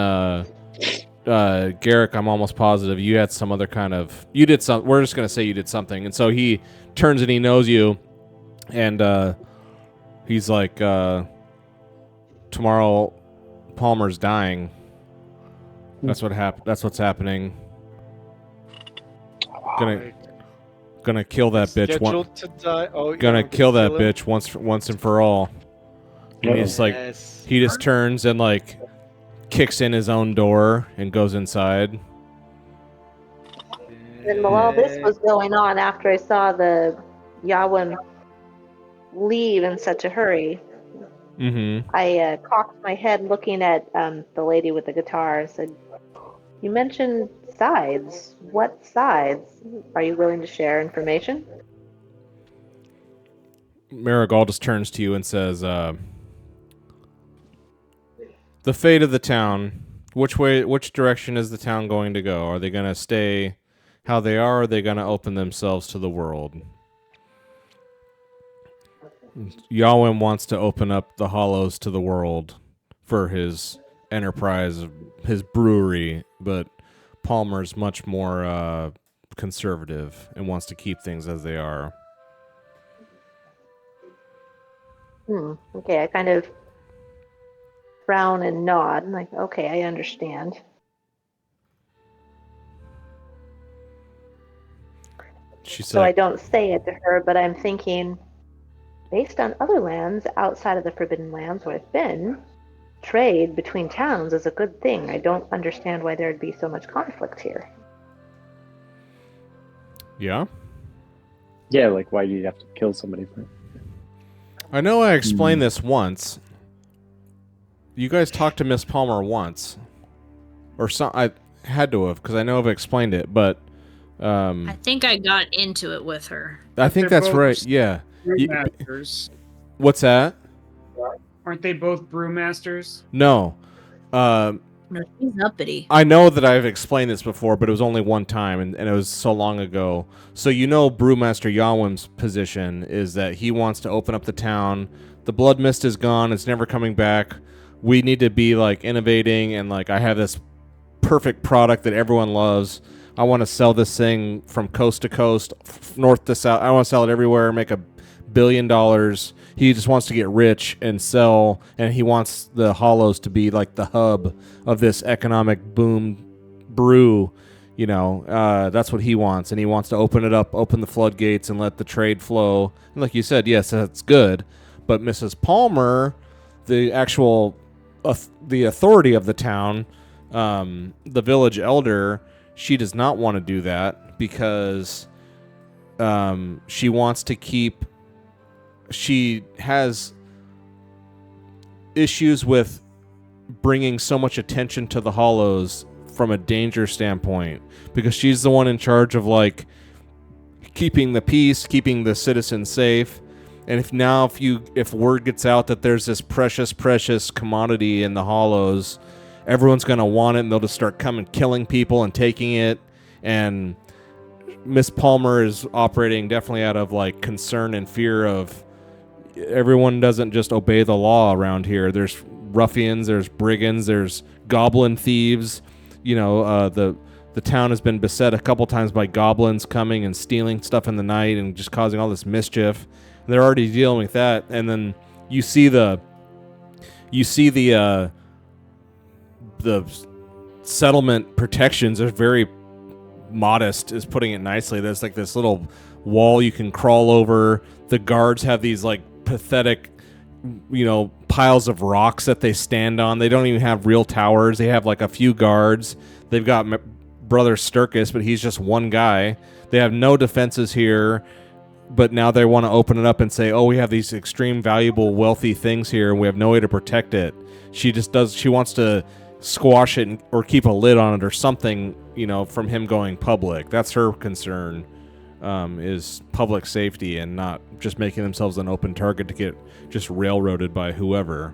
Garrick, I'm almost positive you had some other kind of. You did some. We're just gonna say you did something, and so he turns and he knows you, and he's like, tomorrow, Palmer's dying. That's what happened. That's what's happening. Gonna kill that bitch. Scheduled to die. Oh, Gonna kill that bitch once and for all. And he's like, he just turns and like kicks in his own door and goes inside. And while all this was going on, after I saw the Yawin leave in such a hurry, Mm-hmm. I cocked my head looking at the lady with the guitar and said, "You mentioned sides. What sides? Are you willing to share information?" Marigold just turns to you and says, "The fate of the town. Which direction is the town going to go? Are they going to stay how they are, or are they going to open themselves to the world?" Yawin wants to open up the hollows to the world for his enterprise, his brewery, but Palmer's much more conservative and wants to keep things as they are. Okay, I kind of frown and nod. I'm like, okay, I understand. She So I said, don't say it to her, but I'm thinking, based on other lands outside of the Forbidden Lands where I've been, trade between towns is a good thing. I don't understand why there'd be so much conflict here. "Yeah? Yeah, like why do you have to kill somebody for it? I know I explained this once. You guys talked to Miss Palmer once. Or some, I had to have, because I know I've explained it, but I think I got into it with her. I think They're that's both right. Yeah. Brewmasters. What's that? Aren't they both brewmasters? No. No, she's uppity. I know that I've explained this before, but it was only one time, and it was so long ago. So Brewmaster Yawin's position is that he wants to open up the town. The blood mist is gone. It's never coming back. We need to be, like, innovating, and, like, I have this perfect product that everyone loves. I want to sell this thing from coast to coast, north to south. I want to sell it everywhere, make $1 billion. He just wants to get rich and sell, and he wants the Hollows to be like the hub of this economic boom brew. That's what he wants, and he wants to open it up, open the floodgates, and let the trade flow. And like you said, yes, that's good. But Mrs. Palmer, the actual the authority of the town, the village elder, she does not want to do that because she wants to keep. She has issues with bringing so much attention to the Hollows from a danger standpoint because she's the one in charge of, like, keeping the peace, keeping the citizens safe. And if word gets out that there's this precious commodity in the Hollows, everyone's going to want it, and they'll just start killing people and taking it. And Miss Palmer is operating definitely out of, like, concern and fear of everyone doesn't just obey the law around here. There's ruffians, there's brigands, there's goblin thieves. The town has been beset a couple times by goblins coming and stealing stuff in the night and just causing all this mischief. And they're already dealing with that. And then you see the settlement protections are very modest, is putting it nicely. There's like this little wall you can crawl over. The guards have these, like, pathetic, piles of rocks that they stand on. They don't even have real towers. They have, like, a few guards. They've got Brother Sturkis, but he's just one guy. They have no defenses here, but now they want to open it up and say, oh, we have these extreme valuable wealthy things here and we have no way to protect it. She wants to squash it or keep a lid on it or something, from him going public. That's her concern. Is public safety and not just making themselves an open target to get just railroaded by whoever,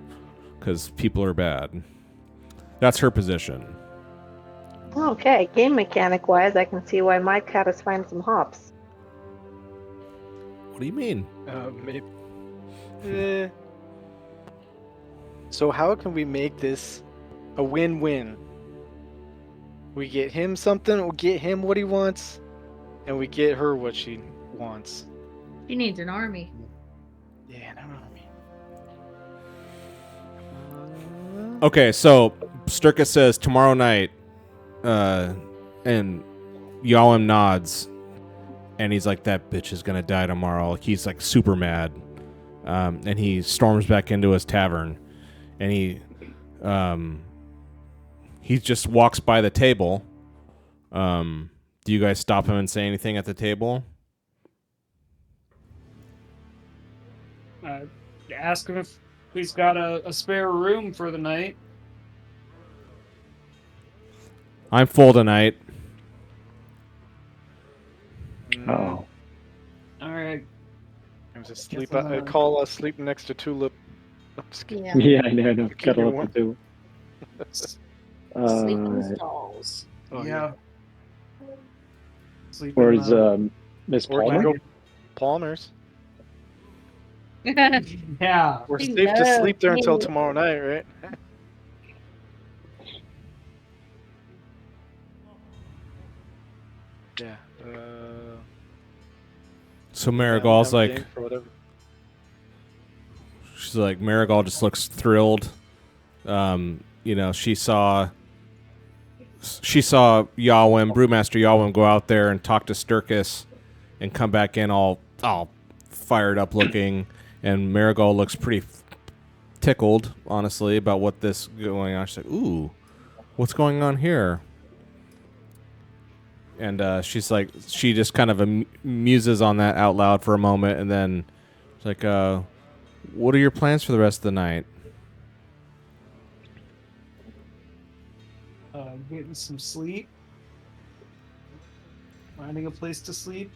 because people are bad. That's her position. Okay, game mechanic wise, I can see why Mike had us find some hops. What do you mean? Maybe. So how can we make this a win-win? We get him something, we get him what he wants, and we get her what she wants. She needs an army. Yeah, an army. Okay, so Sturkis says tomorrow night, and Yawin nods, and he's like, that bitch is gonna die tomorrow. Like, he's, like, super mad. And he storms back into his tavern, and he just walks by the table, Do you guys stop him and say anything at the table? Ask him if he's got a spare room for the night. I'm full tonight. Oh, All right. I'm just sleep. Guess I'm I gonna- call sleep next to Tulip. I'm just kidding. Yeah. yeah, I know. Keep Cuddle you up warm. the two. Sleep in the Uh, stalls. Oh, yeah. Sleep or in is the- Miss Or you Palmer? can go Palmer's. Yeah. We're He safe to loves sleep there until me. tomorrow night, right? Yeah. So Yeah, Marigold's I'm like, game for whatever. she's like, Marigold just looks thrilled. You know, she saw Yawim, Brewmaster Yawim, go out there and talk to Sturkis and come back in all fired up looking. And Marigold looks pretty tickled, honestly, about what this going on. She's like, ooh, what's going on here? And she's like, she just kind of muses on that out loud for a moment, and then she's like, what are your plans for the rest of the night? Getting some sleep. Finding a place to sleep.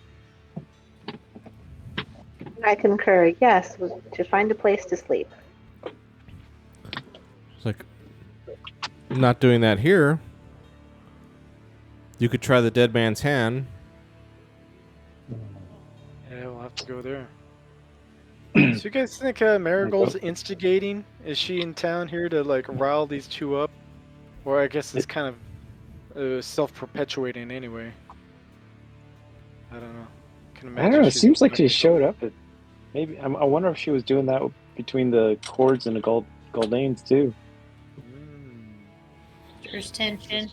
I concur. Yes, to find a place to sleep. It's like, I'm not doing that here. You could try the dead man's hand. Yeah, we'll have to go there. So you guys think Marigold's instigating? Is she in town here to like rile these two up? Or I guess it's kind of self-perpetuating anyway. I don't know. Can I imagine don't know. It she's seems like she like- showed up. Maybe I wonder if she was doing that between the Cords and the Goldanes too. There's tension.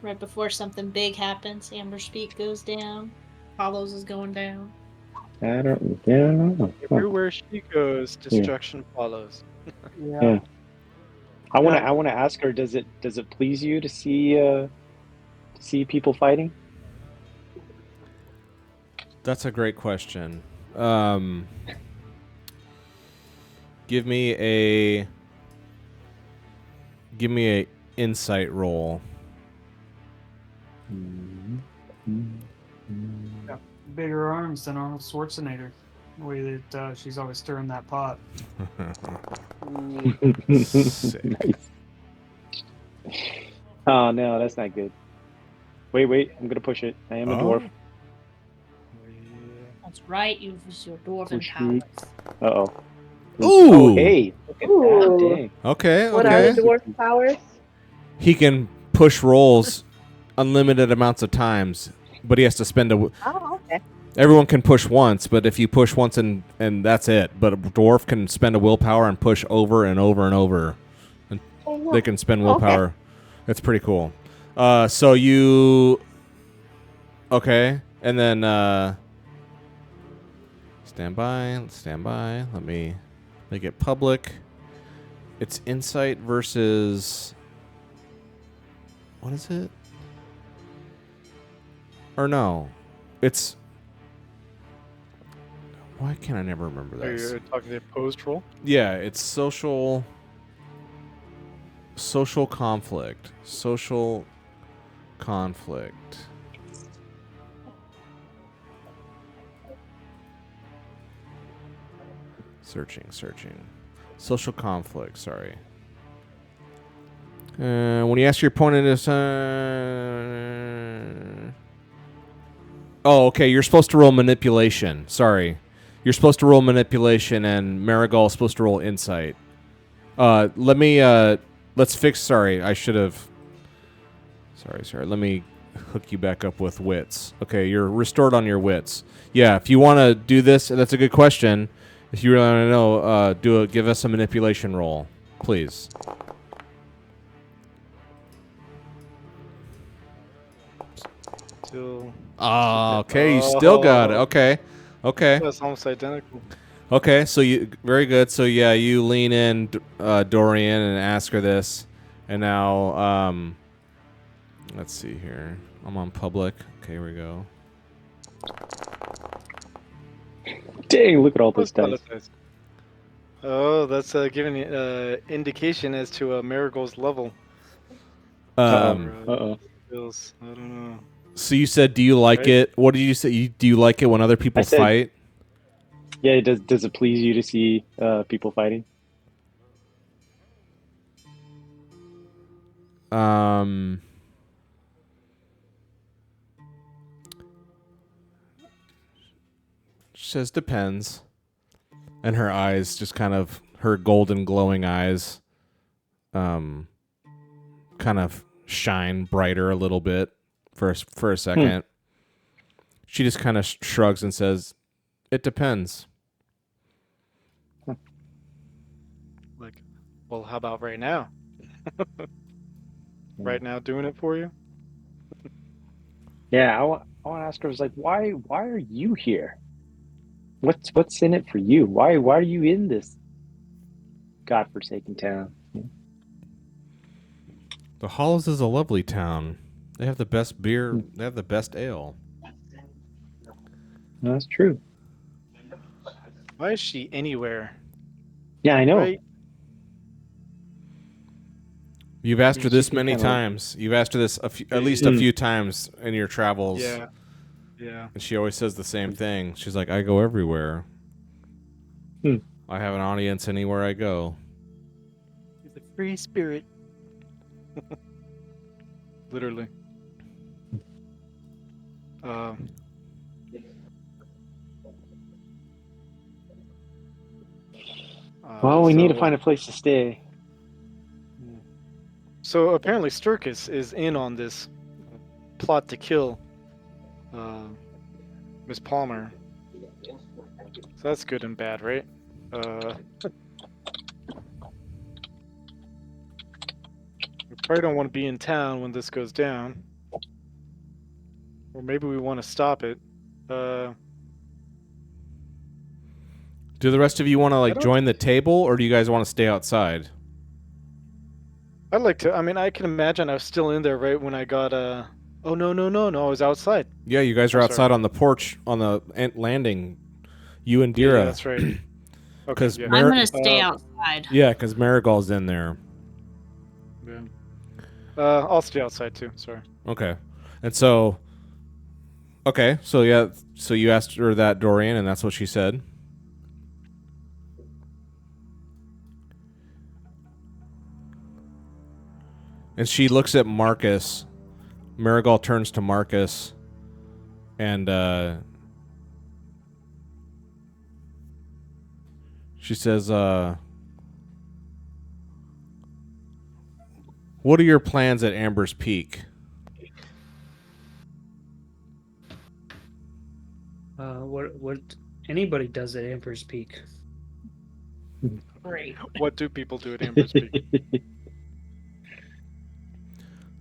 Right before something big happens, Amber's feet goes down. Apollo's is going down. I don't know. Huh. Everywhere she goes, destruction follows. Yeah. I want to ask her. Does it please you to see people fighting? That's a great question. Give me a insight roll. Got bigger arms than Arnold Schwarzenegger. The way that she's always stirring that pot. Sick. Nice. Oh no, that's not good. Wait, I'm gonna push it. I am a dwarf. That's right, you use your dwarven Push powers. me. Uh-oh. Ooh. Oh, hey. Look at that. Ooh. Dang. Okay. What okay. are the dwarf powers? He can push rolls unlimited amounts of times, but he has to spend Oh, okay. Everyone can push once, but if you push once and that's it. But a dwarf can spend a willpower and push over and over and over. They can spend willpower. Okay. That's pretty cool. So you... Okay. And then... Stand by. Let me make it public. It's insight versus... What is it? Or no. It's... Why can't I never remember Are this? you talking the opposed roll? Yeah, it's social conflict. Social conflict. Searching. Social conflict, sorry. When you ask your opponent is Oh, okay, you're supposed to roll manipulation. Sorry. You're supposed to roll manipulation, and Marigold's supposed to roll insight. Let's fix... Sorry, I should have... Sorry. Let me hook you back up with wits. Okay, you're restored on your wits. Yeah, if you want to do this, that's a good question. If you really want to know, give us a manipulation roll, please. Still. Okay, you still got it. Okay. That's almost identical. Okay, so you very good. So yeah, you lean in, Dorian, and ask her this, and now Let's see here. I'm on public. Okay, here we go. Dang, look at all those What's dice. dice? Oh, that's giving indication as to Marigold's level. Uh-oh. Skills. I don't know. So you said, do you like Right? it? What did you say? Do you like it when other people I said- fight? Yeah, does it please you to see people fighting? She says depends. And her eyes just kind of, her golden glowing eyes kind of shine brighter a little bit for a second. She just kind of shrugs and says, it depends. Like, well, how about right now? Right now, doing it for you? Yeah, I want to ask her. I was like, why are you here? What's in it for you? Why are you in this godforsaken town? The Hollows is a lovely town. They have the best beer. They have the best ale. No, that's true. Why is she anywhere? Yeah, I know. Right? You've asked her She this can many kinda- times. You've asked her this at least a few times in your travels. Yeah. Yeah. And she always says the same thing. She's like, I go everywhere. I have an audience anywhere I go. He's a free spirit. Literally. Well, we need to find a place to stay. So apparently Sturkis is in on this plot to kill Miss Palmer. So that's good and bad, right? We probably don't want to be in town when this goes down. Or maybe we want to stop it. Do the rest of you want to I like don't- join the table, or do you guys want to stay outside? I'd like to. I mean, I can imagine I was still in there right when I got. Oh no! I was outside. Yeah, you guys are I'm outside sorry. on the porch on the landing. You and Yeah, Dira. that's right. Okay. 'Cause Yeah. Mar- I'm gonna stay outside. Yeah, because Marigold's in there. Yeah. I'll stay outside too. Sorry. Okay, and so. Okay, so yeah, so you asked her that, Dorian, and that's what she said. And she looks at Marcus. Marigold turns to Marcus, and she says, what are your plans at Amber's Peak? What anybody does at Emperor's Peak? Great. What do people do at Amber's Peak?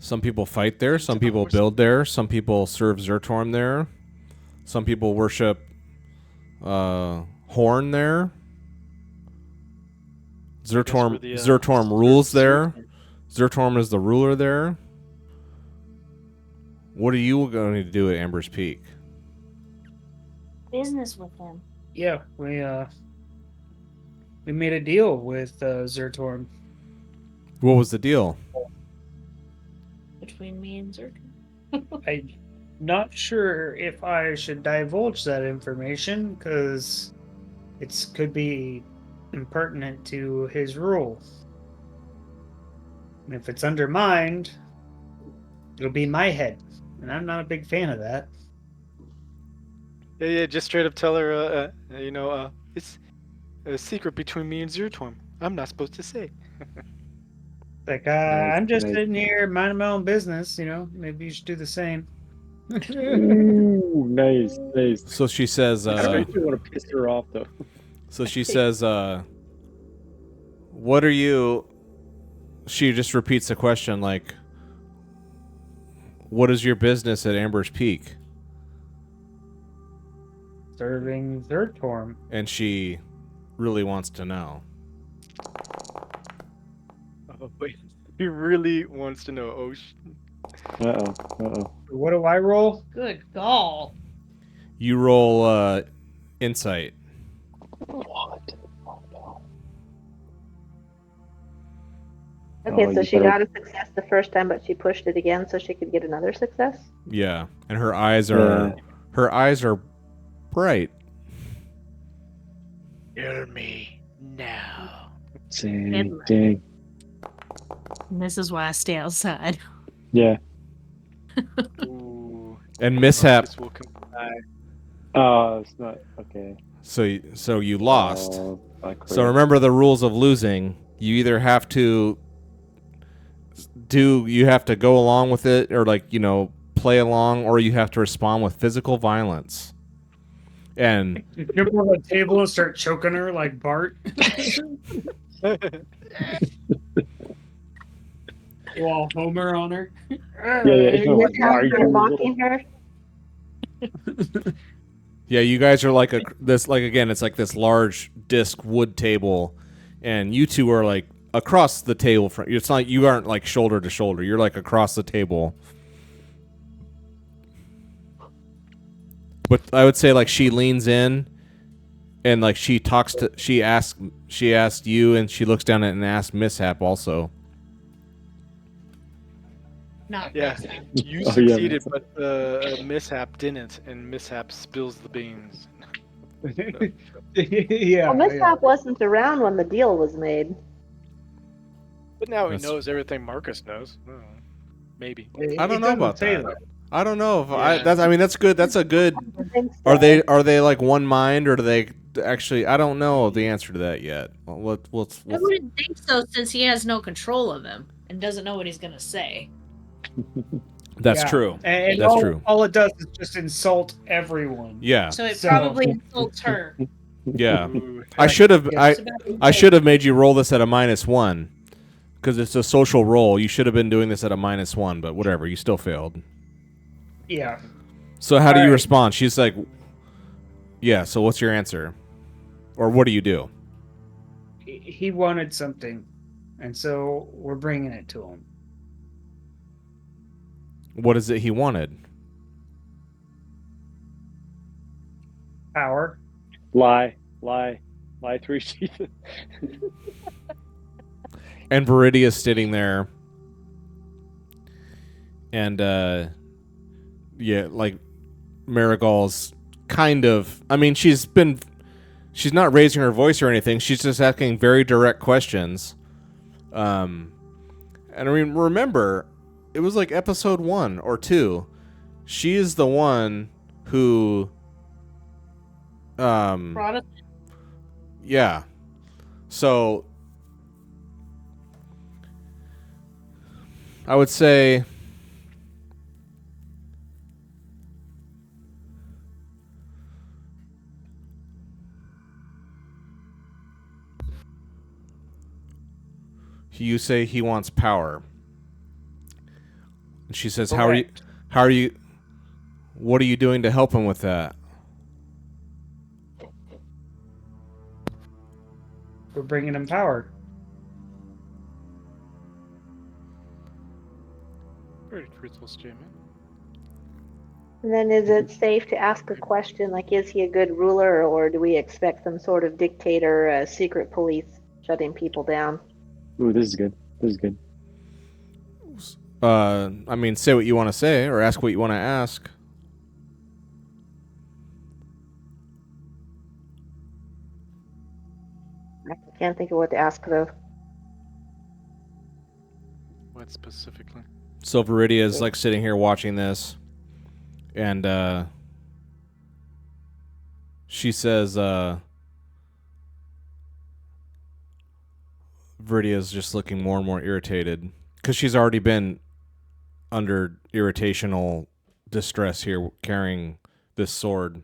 Some people fight there. Some people build there. Some people serve Zertorm there. Some people worship Horn there. where the, Zertorm rules there. Zertorm is the ruler there. What are you going to do at Amber's Peak? Business with him. Yeah, we made a deal with Zertorm. What was the deal? Between me and Zerk. I'm not sure if I should divulge that information because it could be impertinent to his rule. And if it's undermined, it'll be my head, and I'm not a big fan of that. Yeah. Just straight up tell her, it's a secret between me and Zertorm. I'm not supposed to say. Like, Nice, I'm just nice. sitting here minding my own business. Maybe you should do the same. Ooh, nice. So she says, I don't really want to piss her off though. so she says, what are you? She just repeats the question like, what is your business at Amber's Peak? Serving Zertorm. And she really wants to know. Oh, wait. He really wants to know. Uh-oh. What do I roll? Good gall. You roll insight. What? Oh, no. Okay, Oh, so you she better- got a success the first time, but she pushed it again so she could get another success. Yeah, and her eyes are bright. Hear me now. Dang. And this is why I stay outside. Yeah. Ooh. And mishap. Marcus will come back. Oh, it's not okay. So you lost. Oh, not So great. remember the rules of losing. You either have to go along with it, or play along, or you have to respond with physical violence. And You jump on the table and start choking her like Bart. While Homer on her. Yeah. Mishap Are you started little- mocking her. yeah, you guys are like it's like this large disc wood table, and you two are like across the table from. It's not, you aren't like shoulder to shoulder. You're like across the table. But I would say like she leans in, and like she asked you, and she looks down at it and asks Mishap also. Not Yeah, this. you Oh, yeah, succeeded, but Mishap didn't, and Mishap spills the beans. Yeah. Well, Mishap wasn't around when the deal was made. But now That's- he knows everything Marcus knows. Oh, maybe. I don't know about that. I don't know if Yeah. that's good. That's a good. I think so. Are they like one mind, or do they actually? I don't know the answer to that yet. Well, I wouldn't think so, since he has no control of him and doesn't know what he's gonna say. that's Yeah. true. And That's all, true. all it does is just insult everyone. Yeah, So it So- probably insults her. yeah. Ooh. I should have. Yeah. I should have made you roll this at a -1, because it's a social roll. You should have been doing this at a -1, but whatever. You still failed. Yeah. So how do you Alright. respond? She's like, yeah. So what's your answer, or what do you do? He wanted something, and so we're bringing it to him. What is it he wanted? Power. Lie through teeth. And Viridia's sitting there, and yeah, like Marigold's kind of. I mean, she's not raising her voice or anything. She's just asking very direct questions. And I mean, remember, it was like episode 1 or 2. She is the one who, Brought us yeah. So I would say you say he wants power. And she says, Correct. what are you doing to help him with that? We're bringing him power. Very truthful statement. And then is it safe to ask a question like, is he a good ruler, or do we expect some sort of dictator, secret police shutting people down? Ooh, this is good. I mean, say what you want to say, or ask what you want to ask. I can't think of what to ask though. What specifically? So Viridia is like sitting here watching this, and she says, Viridia is just looking more and more irritated, because she's already been under irritational distress here carrying this sword.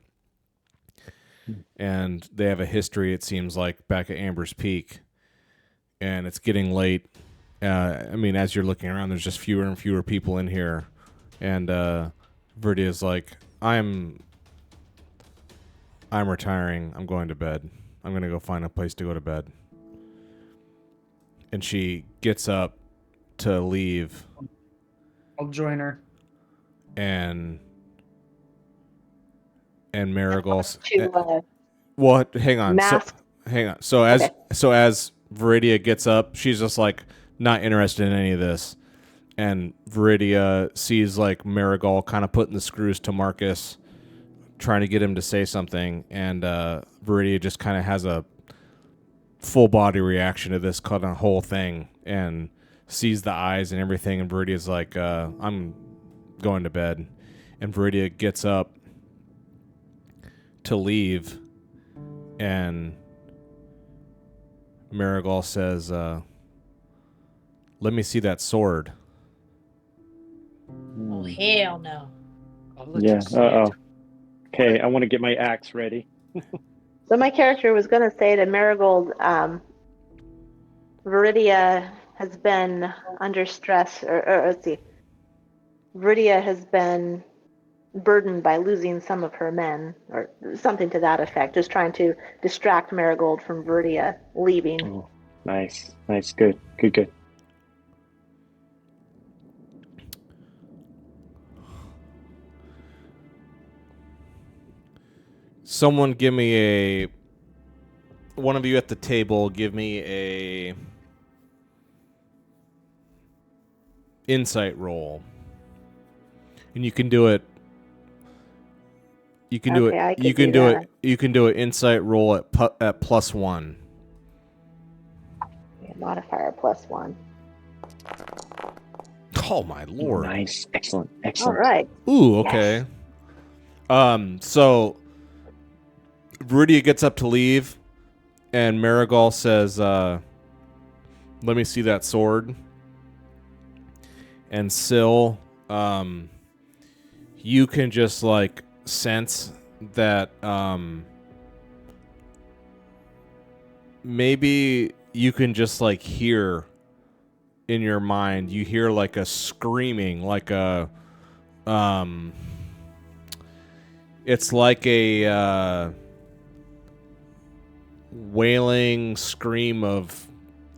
And they have a history, it seems like, back at Amber's Peak. And it's getting late. I mean, as you're looking around, there's just fewer and fewer people in here. And Viridia's like, I'm retiring. I'm going to bed. I'm going to go find a place to go to bed. And she gets up to leave. I'll join her. And Marigold. To Well, hang on. mask. Hang on. So Okay. as Viridia gets up, she's just like not interested in any of this. And Viridia sees like Marigold kind of putting the screws to Marcus, trying to get him to say something, and Viridia just kind of has a full body reaction to this kind of whole thing and sees the eyes and everything, and Viridia's like, I'm going to bed. And Viridia gets up to leave, and Marigold says, let me see that sword. Oh, hell no. I'll let Yeah. you see it. Uh-oh. Okay, I want to get my axe ready. So my character was going to say to Marigold, Viridia has been under stress, or let's see, Viridia has been burdened by losing some of her men, or something to that effect, just trying to distract Marigold from Viridia leaving. Oh, nice. Good. Someone give me one of you at the table, give me a insight roll. And you can do it. You can do Okay, I it. could You can do do that. it. You can do an insight roll at +1. Yeah, modifier +1. Oh my lord! Nice. Excellent. All right. Ooh, okay. So Viridia gets up to leave, and Marigold says, "Let me see that sword." And Syl, you can just like sense that maybe you can just like hear in your mind. You hear like a screaming, like a it's like a wailing scream of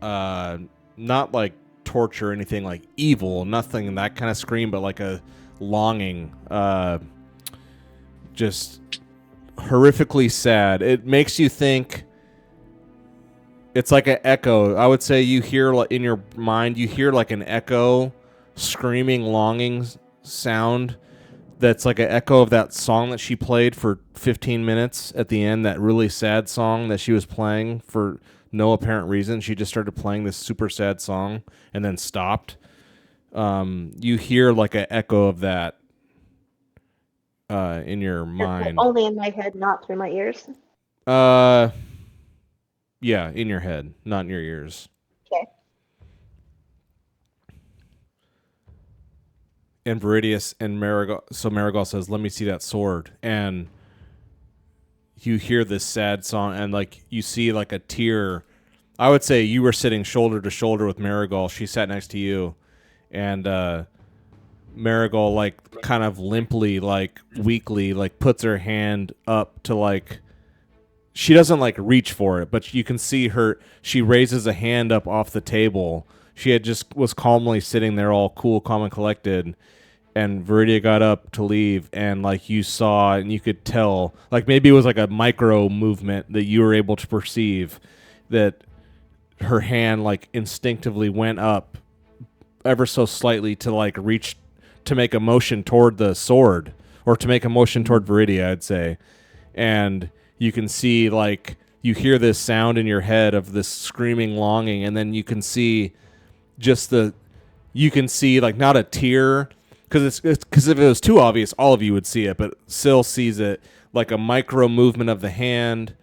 not like torture or anything, like evil, nothing that kind of scream, but like a longing, just horrifically sad. It makes you think. It's like an echo. I would say you hear in your mind, you hear like an echo, screaming, longing sound. That's like an echo of that song that she played for 15 minutes at the end, that really sad song that she was playing for no apparent reason. She just started playing this super sad song and then stopped. You hear like an echo of that in your mind. Only in my head, not through my ears. Yeah, in your head, not in your ears. Okay. And Viridius and Marigold. So Marigold says, "Let me see that sword." And you hear this sad song, and like you see like a tear. I would say you were sitting shoulder to shoulder with Marigold. She sat next to you, and Marigold like kind of limply, like weakly, like puts her hand up to like. She doesn't like reach for it, but you can see her. She raises a hand up off the table. She had just was calmly sitting there, all cool, calm, and collected. And Viridia got up to leave, and like you saw, and you could tell, like maybe it was like a micro movement that you were able to perceive, that her hand like instinctively went up ever so slightly to like reach to make a motion toward the sword, or to make a motion toward Viridia, I'd say. And you can see like you hear this sound in your head of this screaming longing, and then you can see just you can see like not a tear, because if it was too obvious, all of you would see it, but Syl sees it like a micro movement of the hand.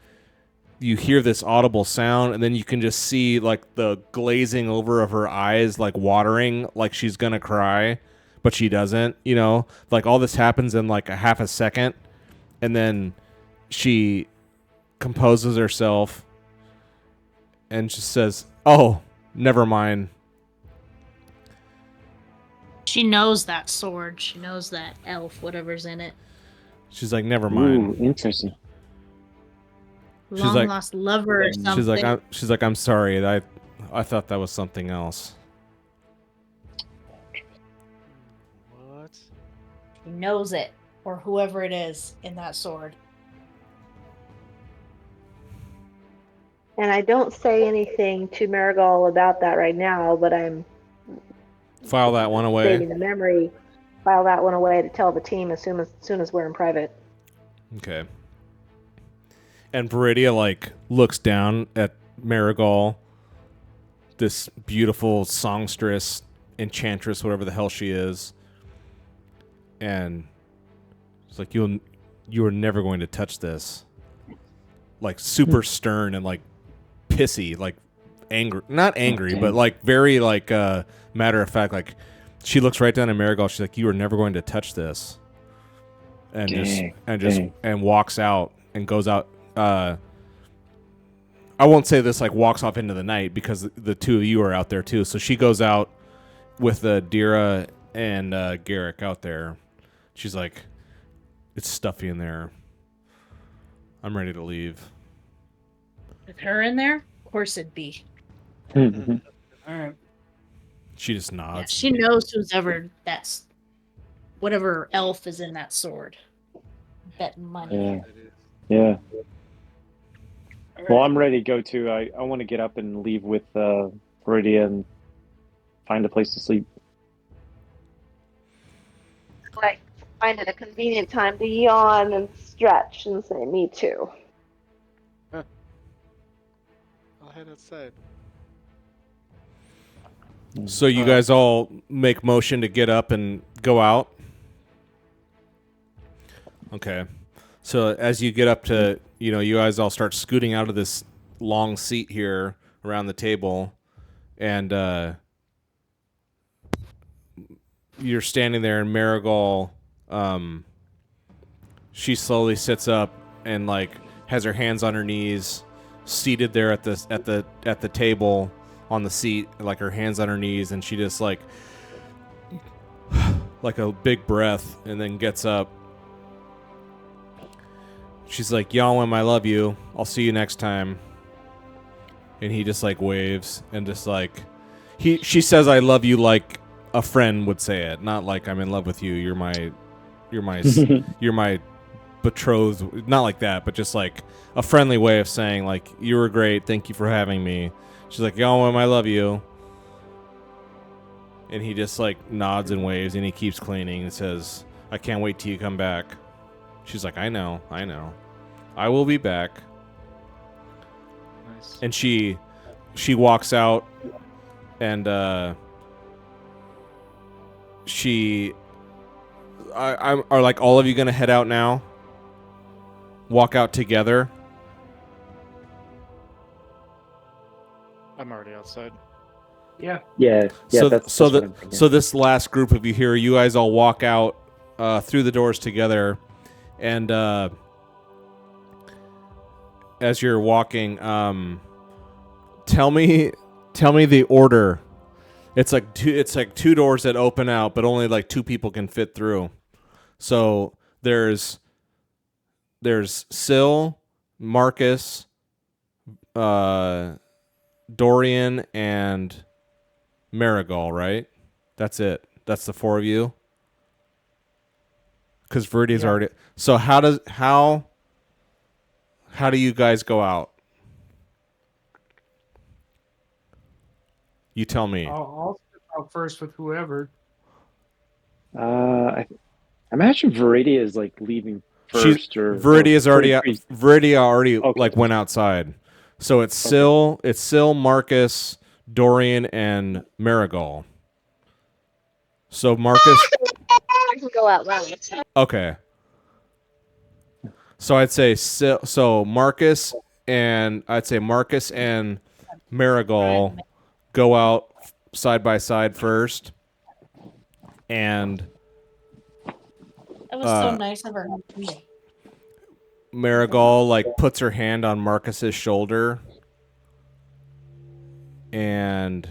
You hear this audible sound, and then you can just see like the glazing over of her eyes, like watering, like she's gonna cry, but she doesn't. You know, like all this happens in like a half a second, and then she composes herself and just says, "Oh, never mind." She knows that sword. She knows that elf, whatever's in it. She's like, "Never mind." Ooh, interesting. Long like- lost lover or something. She's like, "I'm sorry. I thought that was something else." He knows it, or whoever it is in that sword. And I don't say anything to Marigold about that right now, but I'm File that one away. saving the memory. File that one away to tell the team as soon as we're in private. Okay. And Viridia like looks down at Marigold, this beautiful songstress, enchantress, whatever the hell she is, and it's like you are never going to touch this. Like super stern and like pissy, like angry, not angry, but like very like matter of fact. Like she looks right down at Marigold. She's like, "You are never going to touch this," and and walks out and goes out. I won't say this like walks off into the night because the two of you are out there too. So she goes out with Dira and Garrick out there. She's like, "It's stuffy in there. I'm ready to leave." With her in there, of course it'd be. All right. She just Yeah, nods. she knows whatever elf is in that sword. Betting money. Yeah. Well, I'm ready to go too. I want to get up and leave with Viridia and find a place to sleep. Like, find it a convenient time to yawn and stretch and say, "Me too." I'll head outside. So you guys all make motion to get up and go out? Okay. So as you get up to, you guys all start scooting out of this long seat here around the table, and you're standing there, and Marigold, she slowly sits up and like has her hands on her knees, seated there at the table on the seat, like her hands on her knees, and she just like a big breath, and then gets up. She's like, "Yawim, I love you. I'll see you next time." And he just like waves and just like she says, "I love you," like a friend would say it, not like I'm in love with you. You're my you're my betrothed. Not like that, but just like a friendly way of saying like, "You were great. Thank you for having me." She's like, "Yawim, I love you." And he just like nods and waves, and he keeps cleaning and says, "I can't wait till you come back." She's like, I know. I will be back." Nice. And she walks out, and are like all of you gonna head out now? Walk out together? I'm already outside. Yeah. Yeah. So That's what I'm thinking. so this last group of you here, you guys all walk out through the doors together, and as you're walking, tell me the order. It's like two doors that open out, but only like two people can fit through. So there's Syl, Marcus, Dorian, and Marigold, right? That's it. That's the four of you. Because Viridia's already. So how do you guys go out? You tell me. I'll step out first with whoever. I imagine Viridia is like leaving first, Viridia's already out. Viridia already Okay. like went outside. So it's Syl, Marcus, Dorian, and Marigold. So Marcus. I can go out loud. Okay. So I'd say Marcus and Marigold go out side by side first, and That was so nice of her. Marigold like puts her hand on Marcus's shoulder, and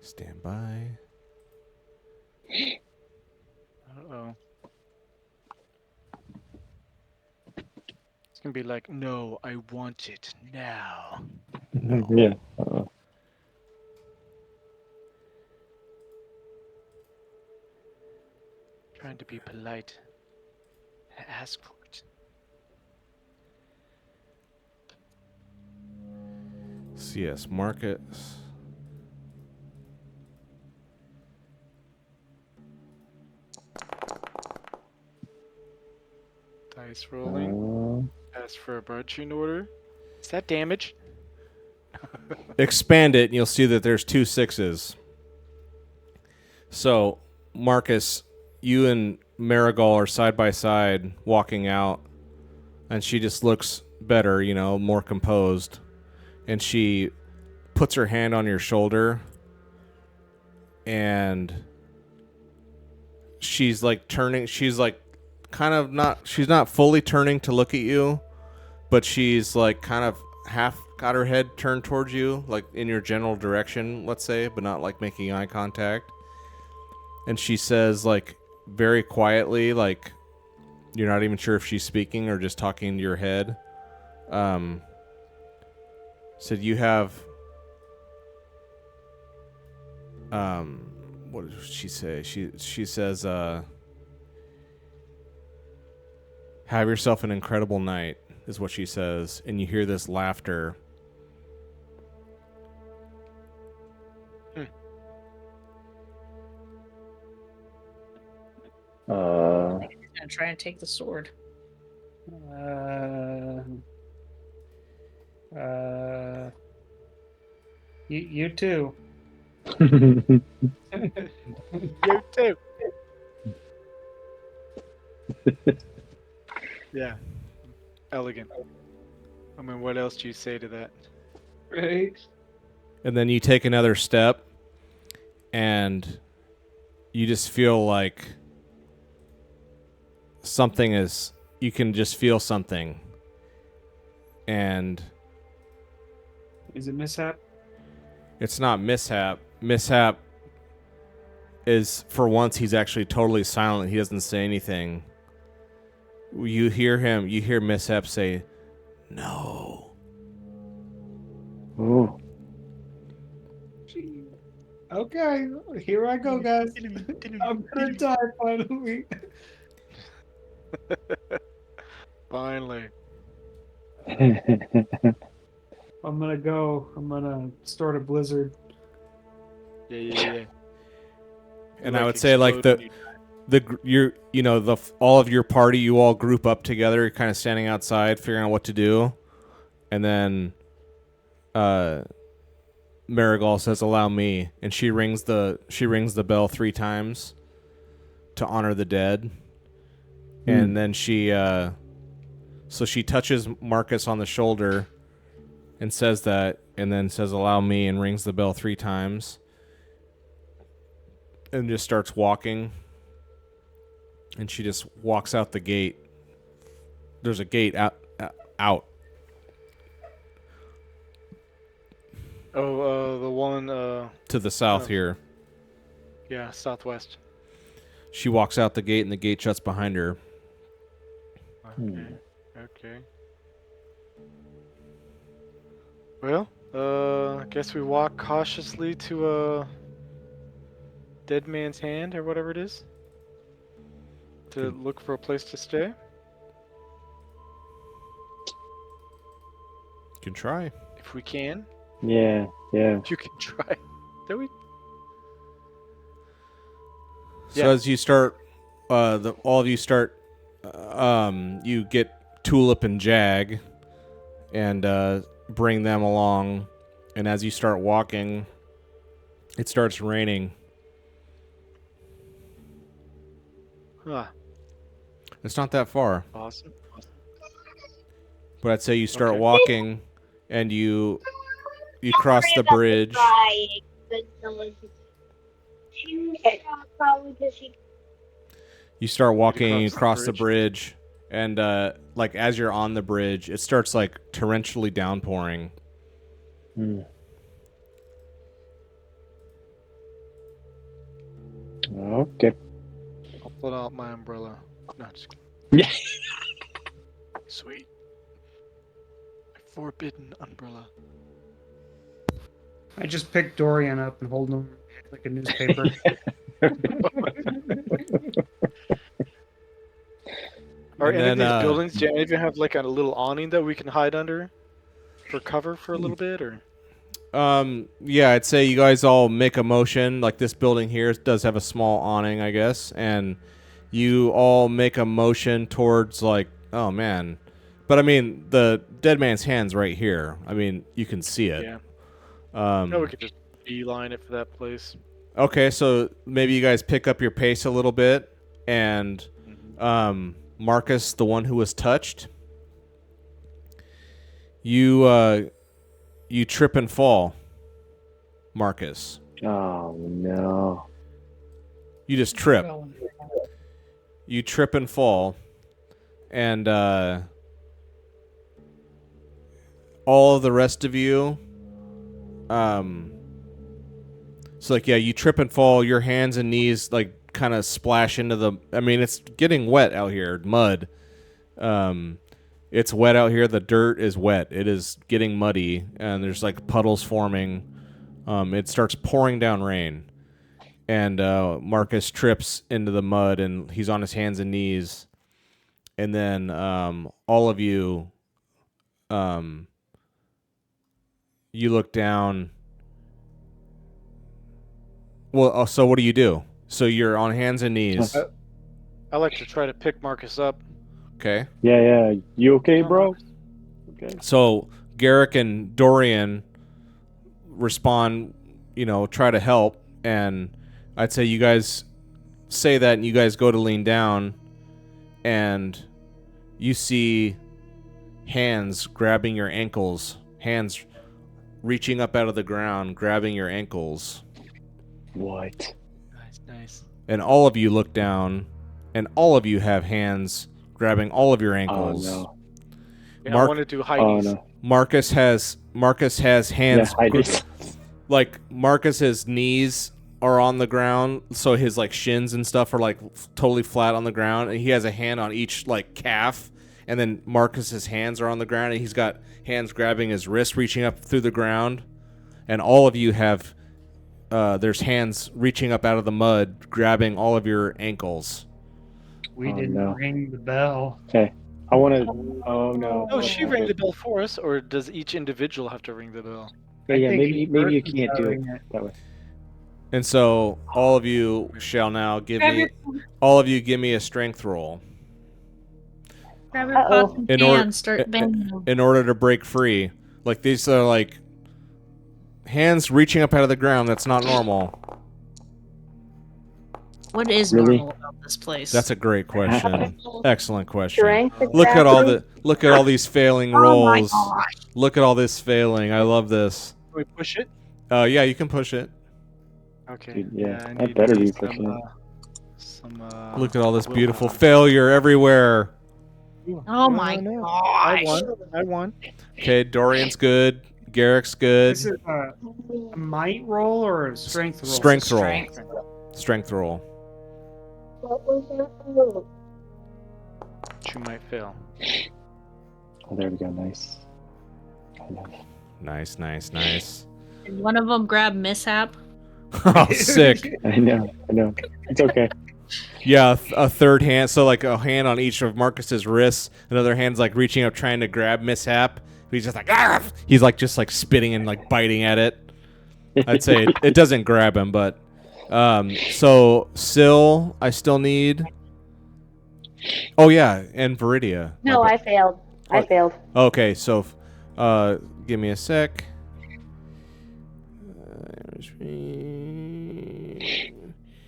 stand by. Uh-oh. It's gonna be like, no, I want it now. No. Yeah. Trying to be polite. Ask for it. So yes, Marcus. Dice rolling. Ask for a marching order. Is that damage? Expand it, and you'll see that there's 2 6s. So, Marcus, you and Marigold are side by side walking out, and she just looks better, more composed. And she puts her hand on your shoulder, and she's like turning. She's like kind of not. She's not fully turning to look at you, but she's like kind of half got her head turned towards you, like in your general direction, let's say, but not like making eye contact. And she says, like, very quietly, like, you're not even sure if she's speaking or just talking to your head. Said, you have, what does she say? She says, have yourself an incredible night, is what she says. And you hear this laughter. He's gonna try and take the sword. You too. You too. Yeah. Elegant. I mean, what else do you say to that? Right. And then you take another step, and you just feel like something is, you can just feel something. And Is it mishap? it's not Mishap. Mishap is, for once, he's actually totally silent. He doesn't say anything. You hear Mishap say, no. Ooh. Okay, here I go, guys. I'm gonna die finally. Finally. I'm gonna start a blizzard. Yeah. And I would say, like, all of your party, you all group up together. You're kind of standing outside, figuring out what to do, and then Marigold says, "Allow me," and she rings the bell 3 times to honor the dead, and then she touches Marcus on the shoulder and says that, and then says, "Allow me," and rings the bell 3 times, and just starts walking. And she just walks out the gate. There's a gate out. Oh, the one, To the south here. yeah, southwest. She walks out the gate, and the gate shuts behind her. Okay. Well, I guess we walk cautiously to Dead Man's Hand, or whatever it is, to look for a place to stay. You can try. If we can. Yeah. If you can try. Do we? So Yeah. as you start, all of you start, you get Tulip and Jag, and bring them along. And as you start walking, it starts raining. Huh. It's not that far, Awesome. but I'd say you start Okay. walking, and you cross the bridge. You start walking, and you cross the bridge, and like as you're on the bridge, it starts like torrentially downpouring. Okay. I'll pull out my umbrella. No, just kidding. Yeah. Sweet. My forbidden umbrella. I just pick Dorian up and hold him like a newspaper. Are And any of then, these buildings? Do any of you have like a little awning that we can hide under for cover for a little bit, or? Yeah, I'd say you guys all make a motion. Like this building here does have a small awning, I guess, and you all make a motion towards like, oh man, but I mean the dead man's hand's right here. I mean you can see it. Yeah. Um, No, we could just beeline it for that place. Okay, so maybe you guys pick up your pace a little bit, and Marcus, the one who was touched, you trip and fall, Marcus. Oh no. You just trip. You trip and fall, and all of the rest of you, so like, yeah, you trip and fall, your hands and knees like kind of splash into the, I mean, it's getting wet out here, mud. It's wet out here. The dirt is wet. It is getting muddy, and there's like puddles forming. It starts pouring down rain, and Marcus trips into the mud, and he's on his hands and knees. And then all of you, you look down. Well, so what do you do? So you're on hands and knees. I like to try to pick Marcus up. Okay. Yeah. You okay, bro? Okay. So Garrick and Dorian respond, try to help, and I'd say you guys say that, and you guys go to lean down, and you see hands grabbing your ankles, hands reaching up out of the ground, grabbing your ankles. What? Nice. And all of you look down, and all of you have hands grabbing all of your ankles. Oh no. Yeah, I want to do Heidi's. Oh no. Marcus has hands. Yeah, I did. Like Marcus's knees are on the ground, so his like shins and stuff are like totally flat on the ground, and he has a hand on each like calf, and then Marcus's hands are on the ground, and he's got hands grabbing his wrist, reaching up through the ground, and all of you have there's hands reaching up out of the mud, grabbing all of your ankles. We didn't ring the bell. Okay. I want to. Oh no. Oh, she rang the bell for us, or does each individual have to ring the bell? Yeah, I think maybe you Earth is can't do it doing it. that way. And so all of you shall now give me a strength roll Grab your Uh-oh. pots and In order- pans, start banging them. in order to break free. Like these are like hands reaching up out of the ground. That's not normal. What is Really? normal about this place? That's a great question. Excellent question. Strength. Look at exactly. all these failing Oh my rolls. gosh. Look at all this failing. I love this. Can we push it? Yeah, you can push it. Okay. Dude, yeah, I that need better be some, pushing it. Look at all this beautiful willpower. failure everywhere. Oh my No. I gosh. won. Okay, Dorian's good. Garrick's good. Is it a might roll or a strength roll? Strength roll. Strength. Strength roll. You might fail. Oh, there we go. Nice. Nice. Did one of them grab mishap? Oh, sick. I know. It's okay. Yeah, a third hand. So like a hand on each of Marcus's wrists. Another hand's like reaching up, trying to grab mishap. He's just like, ah! He's like just like spitting and like biting at it. I'd say it doesn't grab him, but so Syl, I still need. Oh yeah, and Viridia. No, I failed. I failed. Okay, so give me a sec.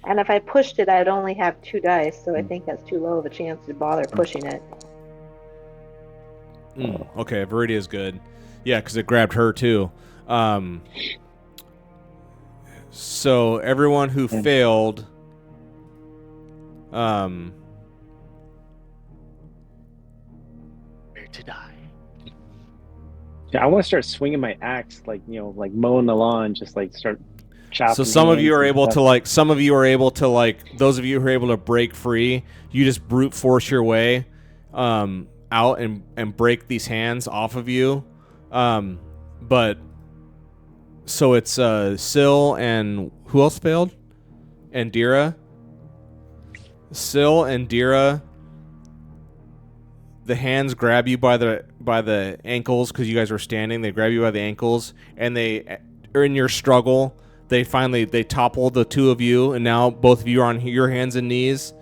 And if I pushed it, I'd only have 2 dice, so I think that's too low of a chance to bother pushing it. Okay, Viridia's good. Yeah, because it grabbed her too. So everyone who failed, Where to die? Yeah, I want to start swinging my axe, like mowing the lawn, just like start chopping. so some of you hands are and able stuff. to those of you who are able to break free, you just brute force your way out and break these hands off of you. But So it's Syl and who else failed? And Dira. Syl and Dira. The hands grab you by the ankles because you guys were standing. They grab you by the ankles, and they are in your struggle. They topple the two of you, and now both of you are on your hands and knees.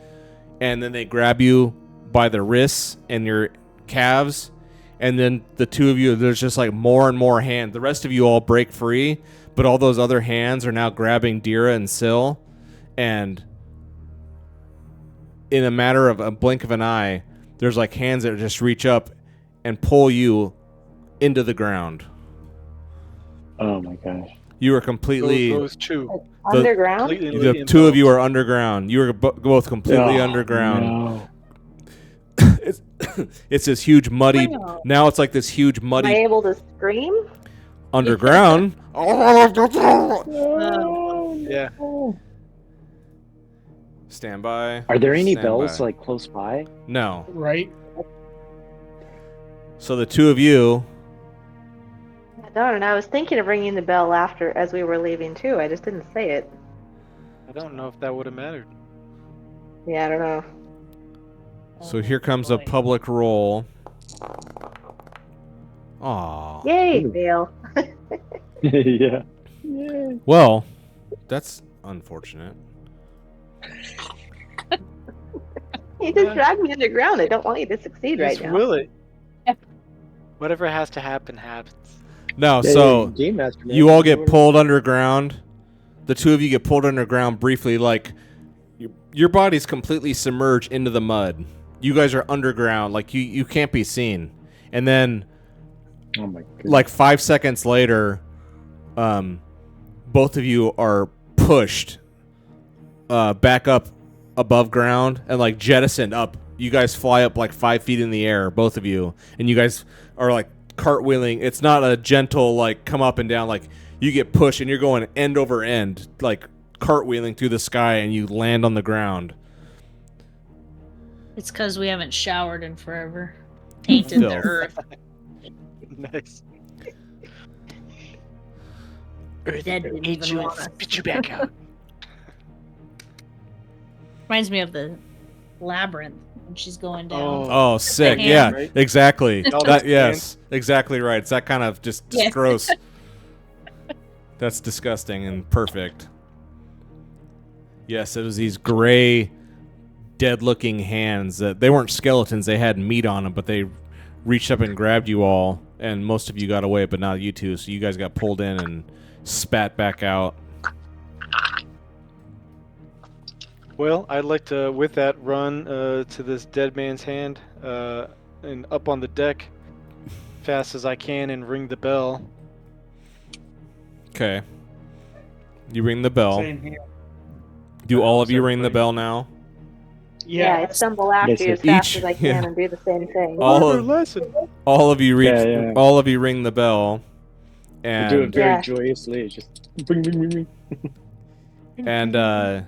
And then they grab you by the wrists and your calves, and then the two of you, there's just like more and more hands. The rest of you all break free, but all those other hands are now grabbing Dira and Syl, and in a matter of a blink of an eye, there's like hands that just reach up and pull you into the ground. Oh my gosh. You are completely... Those two. Underground? The two of you are underground. You are both completely underground. No. It's this huge muddy... Wow. Now it's like this huge Am I muddy able to scream? underground. Yeah. Stand by. Are there any Stand bells by. like close by? No. Right? So the two of you... Darn, I was thinking of ringing the bell after as we were leaving too. I just didn't say it. I don't know if that would have mattered. Yeah, I don't know. So here comes a public roll. Aw. Yay, Ooh. fail. Yeah. Well, that's unfortunate. You just dragged me underground. I don't want you to succeed right Just now. will it. Whatever has to happen, happens. No, Yeah, so... Game Master, man. You all get pulled underground. The two of you get pulled underground briefly, like your body's completely submerged into the mud. You guys are underground, like you can't be seen. And then, Oh my goodness. like 5 seconds later, both of you are pushed back up above ground and like jettisoned up. You guys fly up like 5 feet in the air, both of you, and you guys are like cartwheeling. It's not a gentle like come up and down. Like you get pushed and you're going end over end, like cartwheeling through the sky, and you land on the ground. It's because we haven't showered in forever. Tainted the Filth. earth. Nice. Dead didn't even want us. Spit you back out. Reminds me of the labyrinth when she's going down. Oh, sick! hand, Yeah, right? exactly. All That, those yes, exactly right. It's that kind of just Yes. gross. That's disgusting and perfect. Yes, it was these gray, dead-looking hands that they weren't skeletons. They had meat on them, but they reached up and grabbed you all, and most of you got away, but not you two. So you guys got pulled in and spat back out. Well, I'd like to, with that, run to this dead man's hand and up on the deck fast as I can and ring the bell. Okay. You ring the bell. Same here. Do all of you How's ring the everybody? bell now? Yeah, I Yeah. stumble after Yes, you as each- fast as I can yeah. and do the same thing. All Another of- lesson. All of you reach. Yeah. All of you ring the bell, I do it and very Yeah. joyously. It's just ring, ring, ring, ring. and I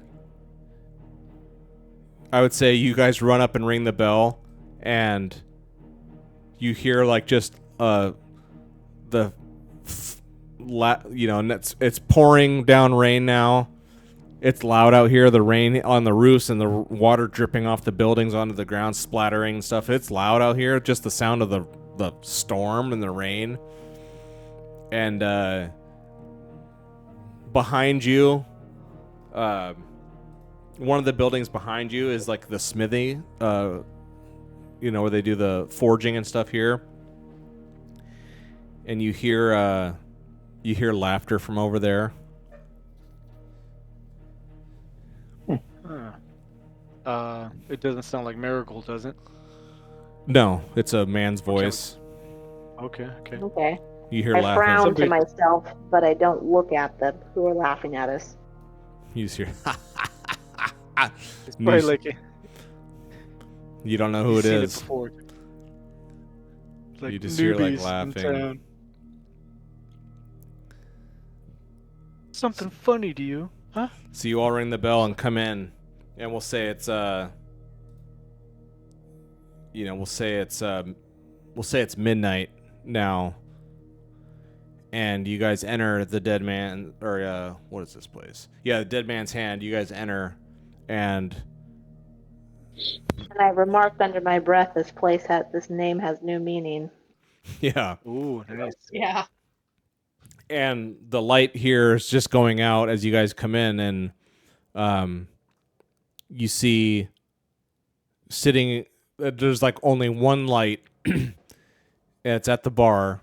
would say you guys run up and ring the bell, and you hear like just the and it's pouring down rain now. It's loud out here. The rain on the roofs and the water dripping off the buildings onto the ground, splattering and stuff. It's loud out here. Just the sound of the storm and the rain. And behind you, one of the buildings behind you is like the smithy, where they do the forging and stuff here. And you hear laughter from over there. It doesn't sound like Marigold, does it? No, it's a man's voice. Okay. Okay. You hear I laughing. frown Somebody- to myself, but I don't look at them who are laughing at us. You just hear. It's probably You- like You don't know who you've it seen is. before. It's like You just hear, like, newbies in laughing. town. Something funny to you, huh? So you all ring the bell and come in, and we'll say it's we'll say it's midnight now, and you guys enter the dead man, or what is this place? Yeah, the dead man's hand. You guys enter, and I remarked under my breath, this name has new meaning. yeah, Ooh, nice. Yeah. and the light here is just going out as you guys come in, and you see sitting. There's like only one light, and it's at the bar,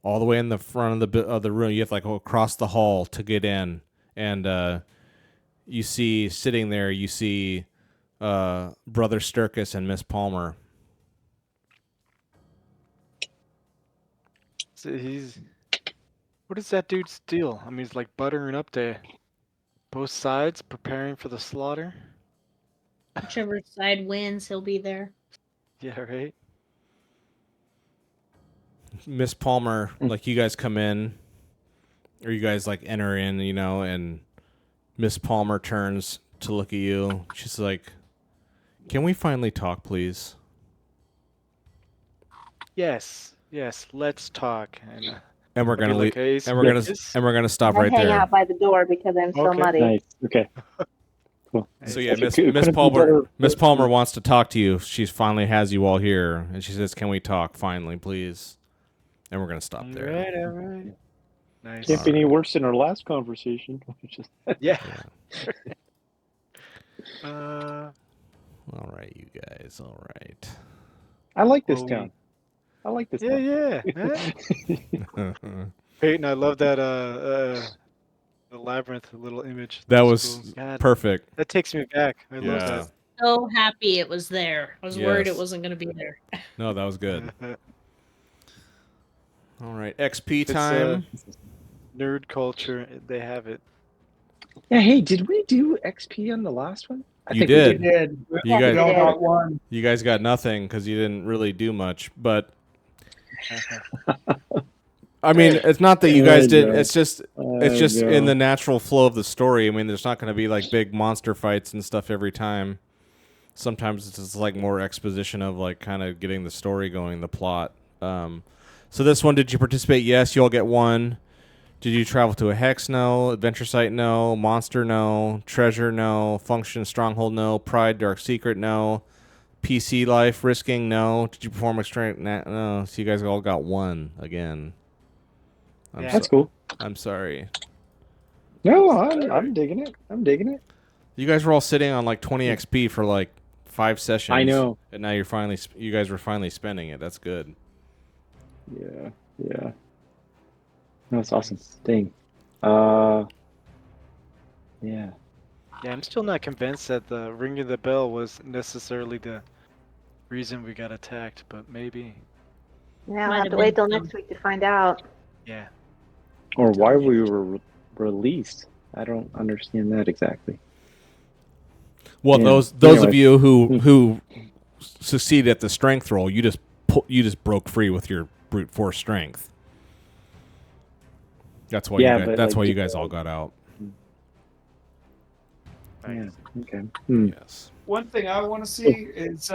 all the way in the front of the room. You have to like go across the hall to get in, and you see sitting there. You see Brother Sturkis and Miss Palmer. So what does that dude steal? I mean, he's like buttering up to both sides, preparing for the slaughter. Whichever side wins, he'll be there. Yeah, right. Miss Palmer, like you guys come in, or you guys like enter in, and Miss Palmer turns to look at you. She's like, "Can we finally talk, please?" Yes, let's talk. And we're I'll be gonna leave, like, "Hey, and we're Sturkis." gonna stop I right hang there. out by the door because I'm so Okay. muddy. Nice. Okay. Cool. So yeah, It couldn't Miss be Palmer, better. Miss Palmer wants to talk to you. She finally has you all here, and she says, "Can we talk finally, please?" And we're gonna stop there. All right. Nice. Can't be any worse than our last conversation. Yeah. Yeah. Uh, All right, you guys. All right. I like this Well, town. I like this yeah, town. yeah. Peyton, I love that the labyrinth little image. That was was cool. God, perfect. that takes me back. I Yeah. love So happy it was there. I was worried Yes. it wasn't going to be there. No, that was good. that. All right, XP It's, time. Nerd culture, they have it. Yeah. Hey, did we do XP on the last one? I You think did. we We did. You Yeah, guys, We all did. got one. you guys got nothing because you didn't really do much. But I mean, it's not that you guys did. know. It's just in the natural flow of the story. I mean, there's not going to be like big monster fights and stuff every time. Sometimes it's just like more exposition of like kind of getting the story going, the plot. So this one, did you participate? Yes, you all get one. Did you travel to a hex? No. Adventure site? No. Monster? No. Treasure? No. Function? Stronghold? No. Pride? Dark secret? No. PC life? Risking? No. Did you perform extreme? No. So you guys all got one again. That's cool. I'm sorry. No, I'm digging it. I'm digging it. You guys were all sitting on like 20 XP for like 5 sessions. I know. And now you guys were finally spending it. That's good. Yeah. Yeah. That's awesome. Dang. Yeah. Yeah, I'm still not convinced that the ringing the bell was necessarily the reason we got attacked, but maybe. Yeah, I'll Might have have to wait been till next week to find out. Yeah. Or why we were released. I don't understand that exactly. Well, Yeah. those Anyway. of you who succeeded at the strength roll, you just broke free with your brute force strength. That's why you guys all got out. Yeah. Okay. Yes. One thing I want to see is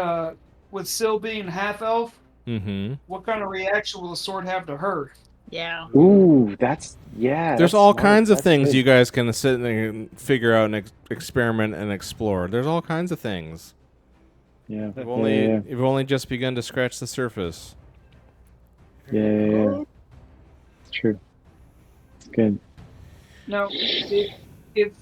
with Syl being half elf, Mm-hmm. what kind of reaction will the sword have to her? Yeah. Ooh, There's that's all smart. kinds of That's things good. you guys can sit and figure out and experiment and explore. There's all kinds of things. Yeah. You've only just begun to scratch the surface. Yeah. It's true. It's good. Now, if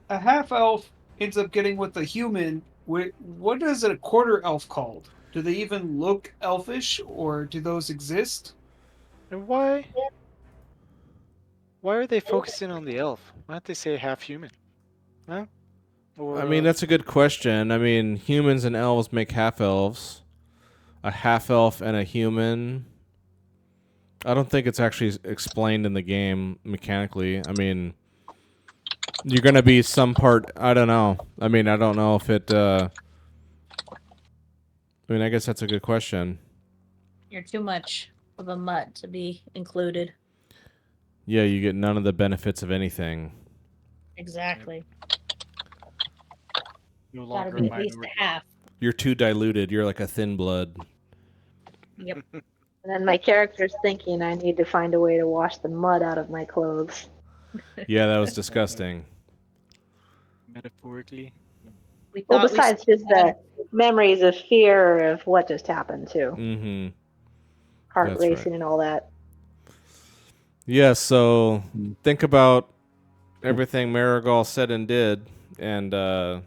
a half elf ends up getting with a human, what is a quarter elf called? Do they even look elfish, or do those exist? And why are they focusing on the elf? Why don't they say half human? Huh? Or, I mean, that's a good question. I mean, humans and elves make half elves. A half elf and a human. I don't think it's actually explained in the game mechanically. I mean, you're going to be some part. I don't know. I mean, I don't know if it. I mean, I guess that's a good question. You're too much of a mutt to be included. Yeah, you get none of the benefits of anything. Exactly. no Gotta longer be a at least minority. a half. You're too diluted. You're like a thin blood. Yep. And then my character's thinking I need to find a way to wash the mud out of my clothes. Yeah, that was disgusting. Metaphorically. We Well, thought we besides just the memories of fear of what just happened too. Mm-hmm. Heart That's racing right. and all that. Yeah, so think about everything Marigal said and did, and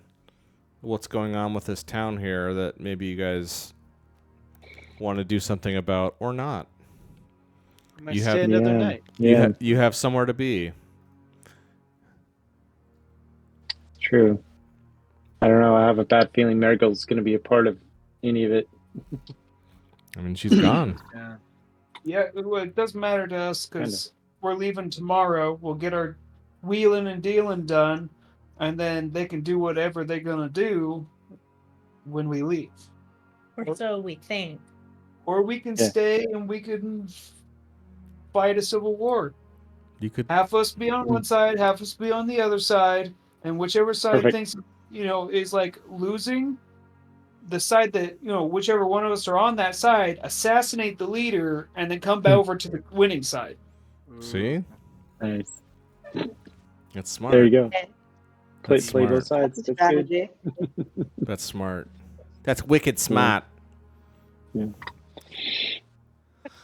what's going on with this town here that maybe you guys want to do something about or not. Might You stay have- another Yeah. night. Yeah, You have somewhere to be. true. I don't know. I have a bad feeling Marigold's going to be a part of any of it. I mean, she's gone. Yeah. Yeah, it doesn't matter to us Kinda. because we're leaving tomorrow. We'll get our wheeling and dealing done, and then they can do whatever they're gonna do when we leave. or so we think. Or we can Yeah. stay and we can fight a civil war. You could. Half us be on one side, half us be on the other side, and whichever side Perfect. thinks is like losing, the side that whichever one of us are on that side, assassinate the leader, and then come back over to the winning side. See? Nice. That's smart. There you go. Okay. Play That's play both smart. sides. That's a That's good. strategy. That's smart. That's wicked smart. Well,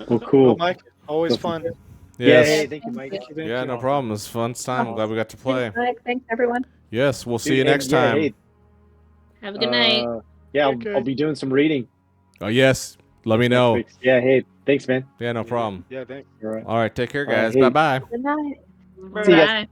Well, cool. Mike, always fun. Yeah, Yes. hey, thank you, Mike. Yeah, no problem. It was a fun time. I'm glad we got to play. Thanks, Mike. Thanks, everyone. Yes, we'll see you Dude, next and, yeah, time. hey, Have a good night. Yeah, Okay. I'll be doing some reading. Oh, yes. Let me next know. week. Yeah, hey, thanks, man. Yeah, no problem. Yeah, thanks. All right. All right, take care, All right, guys. hey. Bye-bye. Good night. See you guys. Bye.